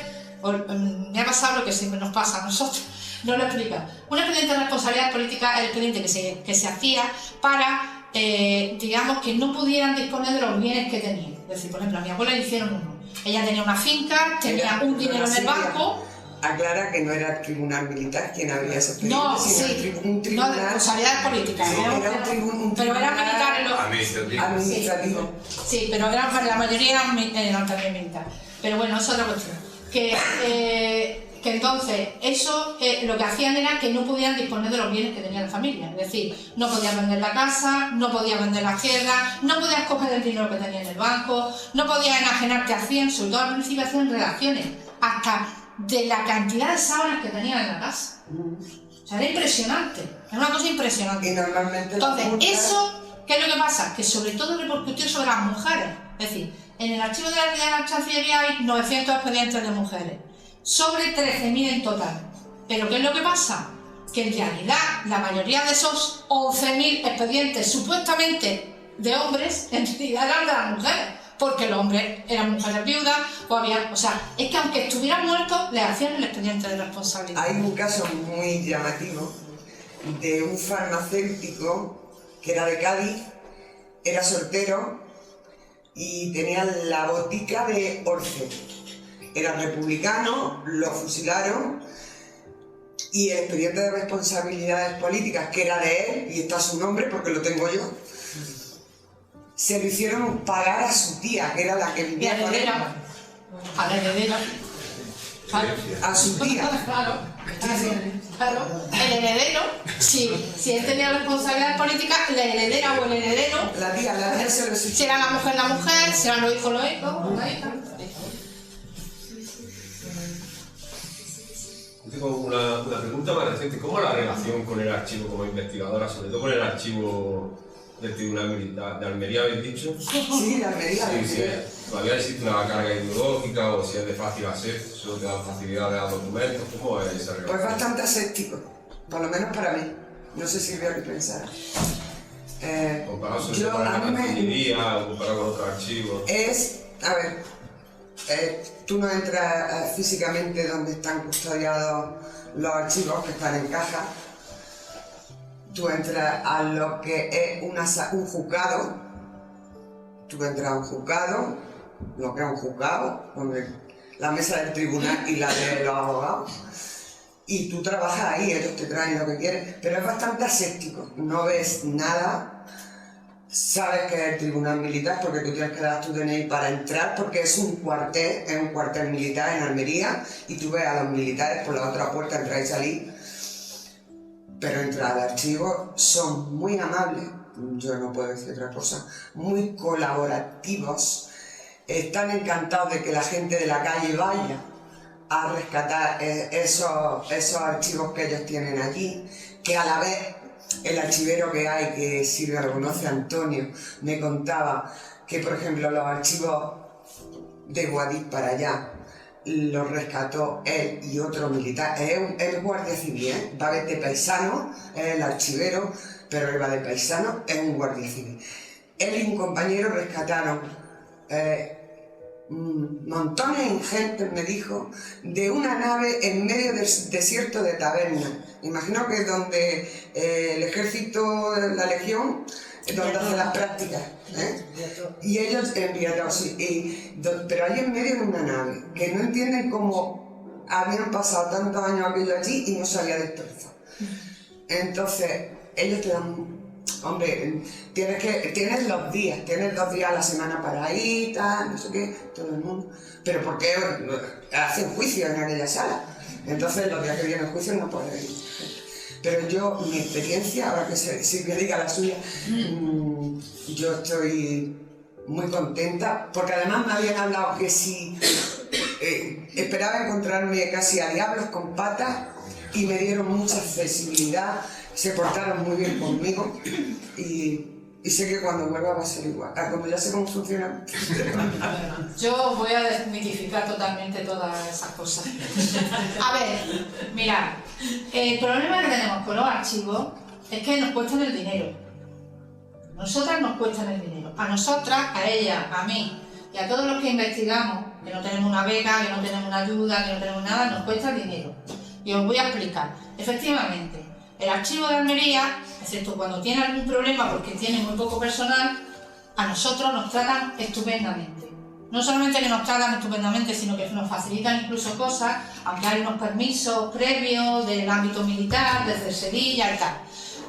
me ha pasado lo que siempre nos pasa a nosotros, no lo explica. Un expediente de responsabilidad política es el expediente que se hacía para, digamos, que no pudieran disponer de los bienes que tenían. Es decir, por ejemplo, a mi abuela le hicieron uno. Ella tenía una finca, tenía un dinero en el banco. Aclara que no era el tribunal militar quien había ese expediente, no, sino un tribunal... No, de responsabilidades políticas. Sí, pero era militar en los... Administrativo. Sí, pero la mayoría eran también militar. Pero bueno, eso es otra cuestión. Que entonces, eso lo que hacían era que no podían disponer de los bienes que tenía la familia. Es decir, no podías vender la casa, no podías vender la tierra, no podías coger el dinero que tenía en el banco, no podías enajenarte a 100, sobre todo al principio hacían relaciones, hasta de la cantidad de sábanas que tenían en la casa. O sea, era impresionante, era una cosa impresionante. Y normalmente entonces, eso, ¿qué es lo que pasa? Que sobre todo repercutió sobre las mujeres. Es decir, en el archivo de la Chancillería hay 900 expedientes de mujeres, sobre 13.000 en total. Pero ¿qué es lo que pasa? Que en realidad la mayoría de esos 11.000 expedientes supuestamente de hombres, en realidad eran de las mujeres, porque los hombres eran mujeres viudas, o sea, es que aunque estuvieran muertos, le hacían el expediente de responsabilidad. Hay un caso muy llamativo de un farmacéutico que era de Cádiz, era soltero y tenía la botica de Orce. Era republicano, lo fusilaron y el expediente de responsabilidades políticas, que era de él, y está su nombre porque lo tengo yo, se lo hicieron pagar a su tía, que era la que vivía con él. A la heredera. A su tía. Claro. El heredero, si él tenía responsabilidades políticas, la heredera o el heredero, la tía se lo hizo. Si era la mujer, si eran los hijos, la hija. Tengo una pregunta más reciente. ¿Cómo es la relación con el archivo como investigadora, sobre todo con el archivo del Tribunal Militar de Almería, habéis dicho? Sí, de Almería. Sí. ¿Todavía existe una carga ideológica o si es de fácil acceso, solo te dan facilidad de dar documentos? ¿Cómo es esa relación? Pues bastante aséptico, por lo menos para mí. No sé si había que pensar. Comparado con la Cancillería o comparado con otros archivos. A ver, tú no entras físicamente donde están custodiados los archivos que están en caja. Tú entras a lo que es un juzgado. Tú entras a un juzgado, lo que es un juzgado, donde la mesa del tribunal y la de los abogados. Y tú trabajas ahí, ellos te traen lo que quieres, pero es bastante aséptico. No ves nada. Sabes que es el tribunal militar porque tú tienes que dar tu DNI para entrar, porque es un cuartel militar en Almería, y tú ves a los militares por la otra puerta entrar y salir. Pero entrar al archivo son muy amables, yo no puedo decir otra cosa, muy colaborativos, están encantados de que la gente de la calle vaya a rescatar esos archivos que ellos tienen allí, que a la vez el archivero que hay, que Silvia lo conoce, Antonio, me contaba que, por ejemplo, los archivos de Guadix para allá los rescató él y otro militar. Es guardia civil, ¿eh? Va de paisano, es el archivero, pero él va de paisano, es un guardia civil. Él y un compañero rescataron montones ingentes, me dijo, de una nave en medio del desierto de Taberna. Imagino que es donde el ejército, la legión, donde hace las prácticas, ¿eh? Y ellos enviaron, sí, pero ahí en medio de una nave, que no entienden cómo habían pasado tantos años aquello allí y no se había destrozado. Entonces, ellos te dan, hombre, tienes 2 días, tienes 2 días a la semana para ir, tal, no sé qué, todo el mundo. Pero porque hacen juicio en aquella sala. Entonces, los días que viene el juicio no puedes ir. Pero mi experiencia, ahora que Silvia diga la suya, yo estoy muy contenta, porque además me habían hablado que si esperaba encontrarme casi a diablos con patas, y me dieron mucha accesibilidad, se portaron muy bien conmigo, y sé que cuando vuelva va a ser igual. Como ya sé cómo funciona. Yo voy a desmitificar totalmente todas esas cosas. A ver, mirad, el problema que tenemos con los archivos es que nos cuestan el dinero. Nosotras nos cuestan el dinero. A nosotras, a ella, a mí y a todos los que investigamos, que no tenemos una beca, que no tenemos una ayuda, que no tenemos nada, nos cuesta el dinero. Y os voy a explicar. Efectivamente, el archivo de Almería, excepto cuando tiene algún problema porque tiene muy poco personal, a nosotros nos tratan estupendamente. No solamente que nos tratan estupendamente, sino que nos facilitan incluso cosas, aunque hay unos permisos previos del ámbito militar, desde Sevilla y tal.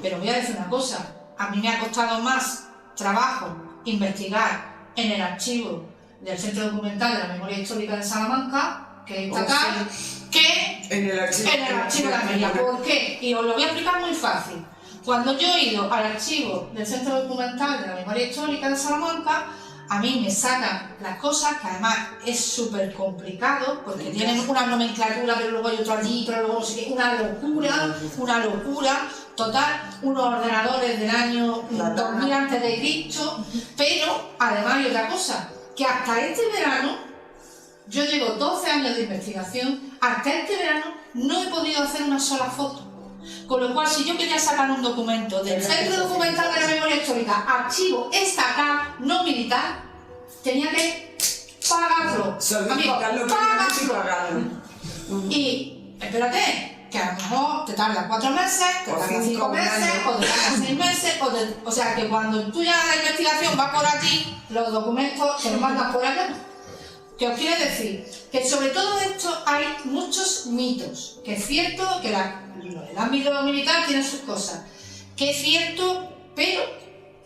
Pero voy a decir una cosa, a mí me ha costado más trabajo investigar en el archivo del Centro Documental de la Memoria Histórica de Salamanca, que está acá, que en el archivo de Almería. ¿Por qué? Y os lo voy a explicar muy fácil. Cuando yo he ido al archivo del Centro Documental de la Memoria Histórica de Salamanca, a mí me sacan las cosas, que además es súper complicado, porque tienen una nomenclatura, pero luego hay otro allí, pero luego no sé qué, una locura, total, unos ordenadores del año 2000 a.C., pero además hay otra cosa, que hasta este verano, yo llevo 12 años de investigación, hasta este verano no he podido hacer una sola foto. Con lo cual, si yo quería sacar un documento del Centro Documental de la Memoria Histórica, archivo estatal, no militar, tenía que pagarlo. Amigo, pagarlo. Y espérate, que a lo mejor te tarda 4 meses, te tarda 5 meses, o te tarda 6 meses, o sea que cuando tú ya la investigación va por allí, los documentos se los mandan por allá. ¿Qué os quiero decir? Que sobre todo esto hay muchos mitos, que es cierto que el ámbito militar tiene sus cosas, que es cierto, pero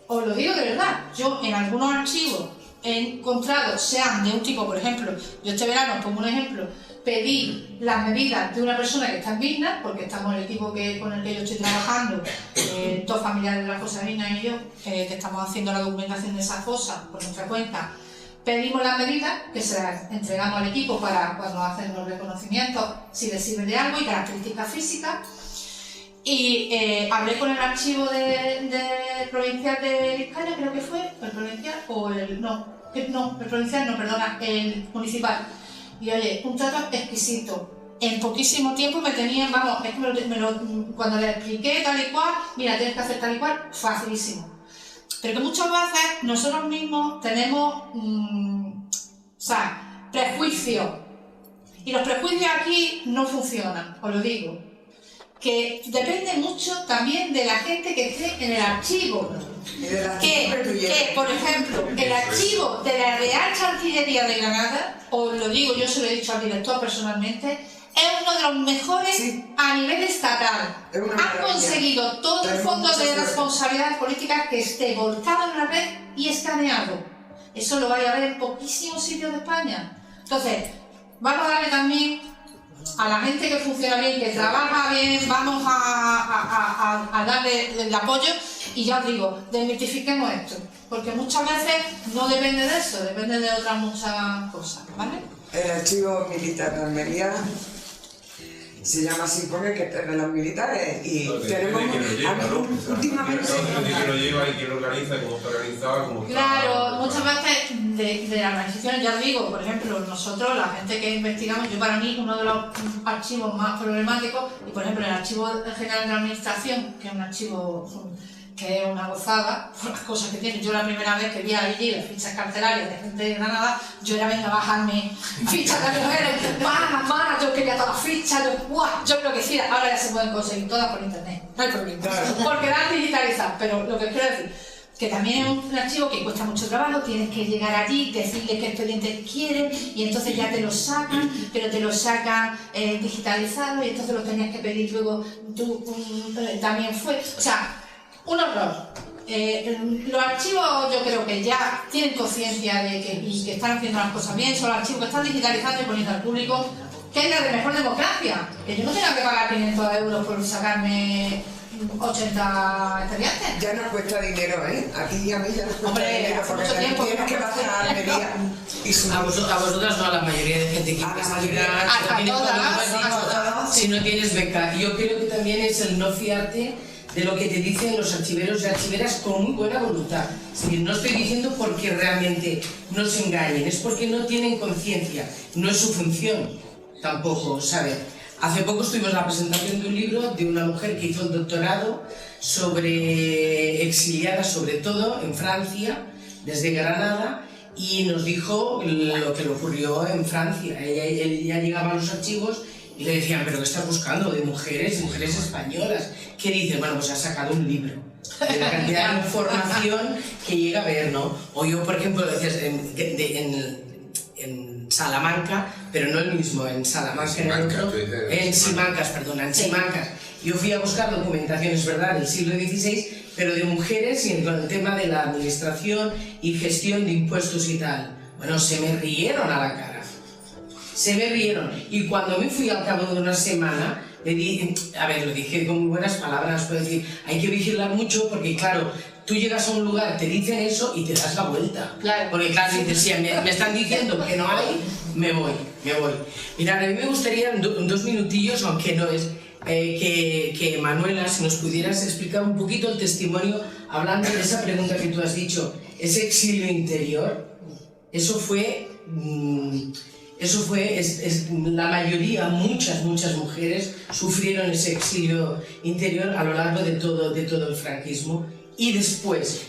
os lo digo de verdad, yo en algunos archivos he encontrado, sean de un tipo, por ejemplo, yo este verano, os pongo un ejemplo, pedí las medidas de una persona que está en Vigna, porque estamos el equipo con el que yo estoy trabajando, 2 familiares de la fosa de Vigna y yo, que estamos haciendo la documentación de esas fosas por nuestra cuenta. Pedimos las medidas, que se las entregamos al equipo para cuando hacen los reconocimientos, si les sirve de algo, y características físicas. Y hablé con el archivo de provincial de Vizcaya, creo que fue, el provincial, o el provincial no, perdona, el municipal. Y oye, un trato exquisito. En poquísimo tiempo me tenían, vamos, es que cuando les expliqué tal y cual, mira, tienes que hacer tal y cual, facilísimo. Pero que muchas veces nosotros mismos tenemos, prejuicios. Y los prejuicios aquí no funcionan, os lo digo. Que depende mucho también de la gente que esté en el archivo. Que, por ejemplo, el archivo de la Real Chancillería de Granada, os lo digo, yo se lo he dicho al director personalmente, es uno de los mejores a nivel estatal. Han conseguido todo el fondo de responsabilidad política que esté volcado en la red y escaneado. Eso lo vais a ver en poquísimos sitios de España. Entonces, vamos a darle también a la gente que funciona bien, que trabaja bien, vamos a darle el apoyo. Y ya os digo, desmitifiquemos esto, porque muchas veces no depende de eso, depende de otras muchas cosas, ¿vale? El archivo militar de Almería se llama así porque es de los militares y tenemos últimamente que lo lleva y quién lo organiza, cómo está organizado, cómo está... Claro, muchas veces de la organización, ya os digo, por ejemplo, nosotros, la gente que investigamos, yo para mí uno de los archivos más problemáticos, y por ejemplo el Archivo General de la Administración, que es un archivo que es una gozada por las cosas que tiene. Yo la primera vez que vi allí las fichas carcelarias de gente de Granada, yo era venga a bajarme fichas de mujeres, mana, yo quería todas las fichas, yo creo que sí, ahora ya se pueden conseguir todas por internet, no hay problema, porque dan digitalizadas, pero lo que quiero decir, que también es un archivo que cuesta mucho trabajo, tienes que llegar allí, decirle qué expedientes quieres y entonces ya te lo sacan, pero te lo sacan digitalizado y entonces lo tenías que pedir luego tú, también fue, o sea, un horror. Los archivos yo creo que ya tienen conciencia de que están haciendo las cosas bien, son los archivos que están digitalizando y poniendo al público, que es la de mejor democracia, que yo no tenga que pagar 500 euros por sacarme 80 expedientes. Ya nos cuesta dinero, ¿eh? Aquí y a mí ya nos cuesta dinero, porque tienes que bajar a Almería y subir. A vosotras no, a la mayoría de gente que investiga, si no tienes beca. Yo creo que también es el no fiarte de lo que te dicen los archiveros y archiveras con muy buena voluntad. Es decir, no estoy diciendo porque realmente no se engañen, es porque no tienen conciencia, no es su función tampoco, ¿sabes? Hace poco estuvimos en la presentación de un libro de una mujer que hizo el doctorado sobre exiliadas, sobre todo en Francia, desde Granada, y nos dijo lo que le ocurrió en Francia. Ella llegaba a los archivos y le decían, ¿pero qué estás buscando? De mujeres españolas. ¿Qué dice? Bueno, pues ha sacado un libro. De la cantidad de información que llega a ver, ¿no? O yo, por ejemplo, decías, en Salamanca, pero no el mismo, en Salamanca, en Simancas, perdona, en Simancas. Yo fui a buscar documentación, es verdad, del siglo XVI, pero de mujeres y con el tema de la administración y gestión de impuestos y tal. Bueno, se me rieron a la cara. Se me rieron. Y cuando me fui al cabo de una semana, le dije, a ver, lo dije con muy buenas palabras, puedo decir, hay que vigilar mucho porque, claro, tú llegas a un lugar, te dicen eso y te das la vuelta. Claro. Porque, claro, dices, si me están diciendo que no hay, me voy. Mirad, a mí me gustaría, en 2 minutillos, aunque no es, que Manuela, si nos pudieras explicar un poquito el testimonio, hablando de esa pregunta que tú has dicho, ese exilio interior, eso fue la mayoría, muchas mujeres sufrieron ese exilio interior a lo largo de todo el franquismo. Y después,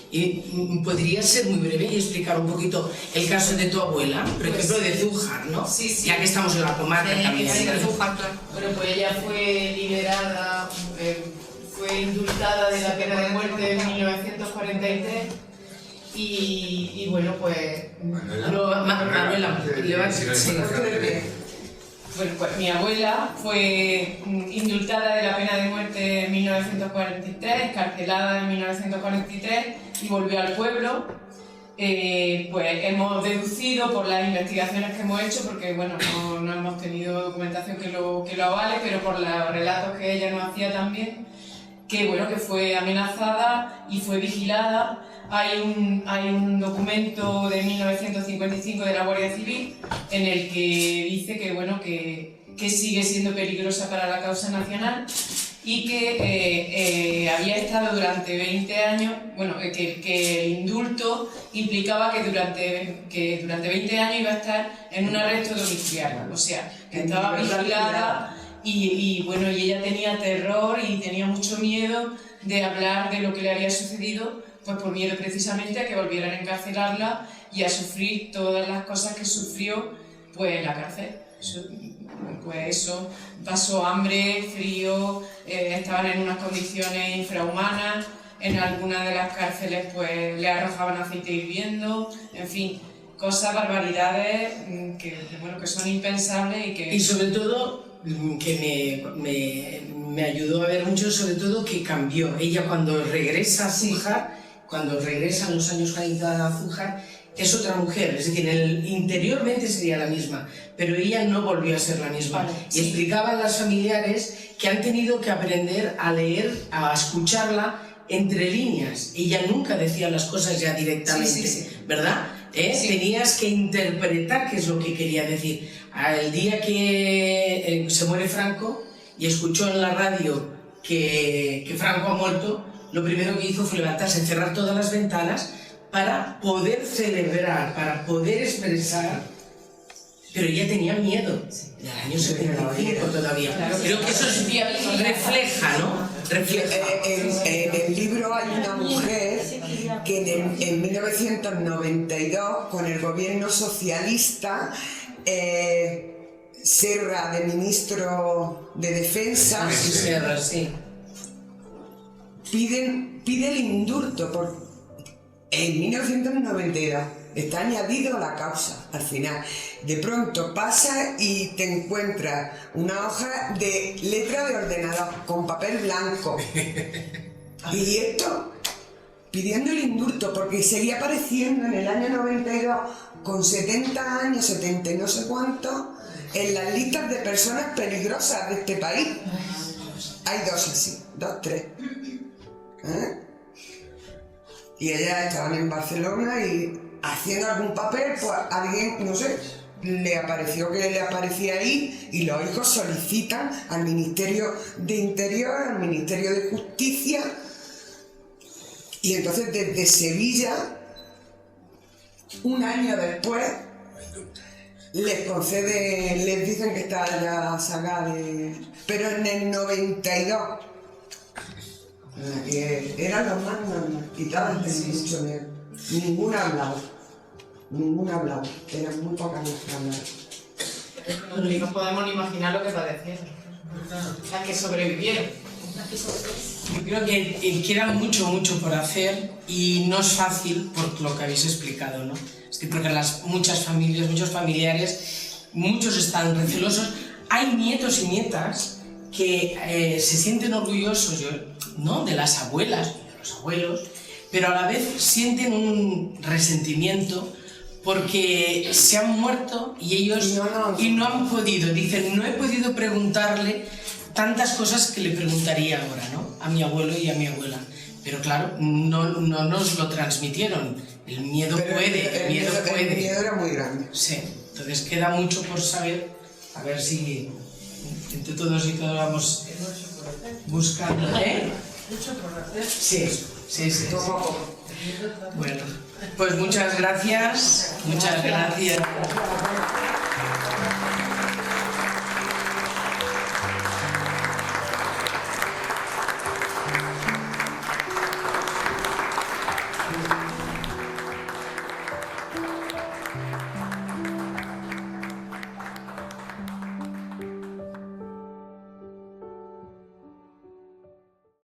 podría ser muy breve y explicar un poquito el caso de tu abuela, por ejemplo, de Zújar, ¿no? Sí. Ya que estamos en la comarca también. Sí, de Zújar, claro. Bueno, pues ella fue liberada, fue indultada de la pena de muerte en 1943. Y bueno, pues... Manuela. Bueno, pues mi abuela fue indultada de la pena de muerte en 1943, escarcelada en 1943 y volvió al pueblo. Pues hemos deducido por las investigaciones que hemos hecho, porque bueno, no hemos tenido documentación que lo avale, pero por los relatos que ella nos hacía también, que bueno, que fue amenazada y fue vigilada. Hay un documento de 1955 de la Guardia Civil en el que dice que, bueno, que sigue siendo peligrosa para la causa nacional y que había estado durante 20 años, bueno, que el indulto implicaba que durante 20 años iba a estar en un arresto domiciliario, o sea, que estaba vigilada y bueno, y ella tenía terror y tenía mucho miedo de hablar de lo que le había sucedido, pues por miedo precisamente a que volvieran a encarcelarla y a sufrir todas las cosas que sufrió pues en la cárcel. Pues eso, pasó hambre, frío, estaban en unas condiciones infrahumanas, en algunas de las cárceles pues le arrojaban aceite hirviendo, en fin, cosas, barbaridades que son impensables y que... Y sobre todo, que me ayudó a ver mucho, sobre todo que cambió. Ella cuando regresa a Zújar, cuando regresa en los años 40 a Zújar, es otra mujer, es decir, interiormente sería la misma, pero ella no volvió a ser la misma. Vale, y explicaban las familiares que han tenido que aprender a leer, a escucharla entre líneas. Ella nunca decía las cosas ya directamente, ¿verdad? Sí. Tenías que interpretar qué es lo que quería decir. El día que se muere Franco y escuchó en la radio que Franco ha muerto, lo primero que hizo fue levantarse, cerrar todas las ventanas para poder celebrar, para poder expresar, pero ella tenía miedo, del año 75 todavía. Claro, creo que eso refleja, ¿no? Refleja. En el libro hay una mujer que en 1992, con el gobierno socialista, Serra, de ministro de Defensa, Serra, sí, pide el indulto en 1992. Está añadido a la causa al final. De pronto pasa y te encuentras una hoja de letra de ordenador con papel blanco. Y esto pidiendo el indulto porque seguía apareciendo en el año 92 con 70 años, 70 y no sé cuánto, en las listas de personas peligrosas de este país. Hay dos así, 2, 3. Y ellas estaban en Barcelona y haciendo algún papel, pues alguien, no sé, le apareció que le aparecía ahí y los hijos solicitan al Ministerio de Interior, al Ministerio de Justicia, y entonces desde Sevilla, un año después, les dicen que está ya sacada pero en el 92, que eran los más normales, quitaban mucho miedo. Ninguna hablaba, eran muy pocas las que hablaban. No podemos ni imaginar lo que padecieron, las que sobrevivieron. Yo creo que queda mucho por hacer y no es fácil por lo que habéis explicado, ¿no? Es que porque muchas familias, muchos familiares, muchos están recelosos. Hay nietos y nietas que se sienten orgullosos, ¿no?, de las abuelas, de los abuelos, pero a la vez sienten un resentimiento porque se han muerto y ellos no han podido, dicen, no he podido preguntarle tantas cosas que le preguntaría ahora, ¿no?, a mi abuelo y a mi abuela. Pero claro, no nos lo transmitieron. El miedo puede. El miedo era muy grande. Sí, entonces queda mucho por saber, a ver si entre todos y todas vamos buscando, ¿eh? Mucho por hacer. Sí. Bueno, pues muchas gracias.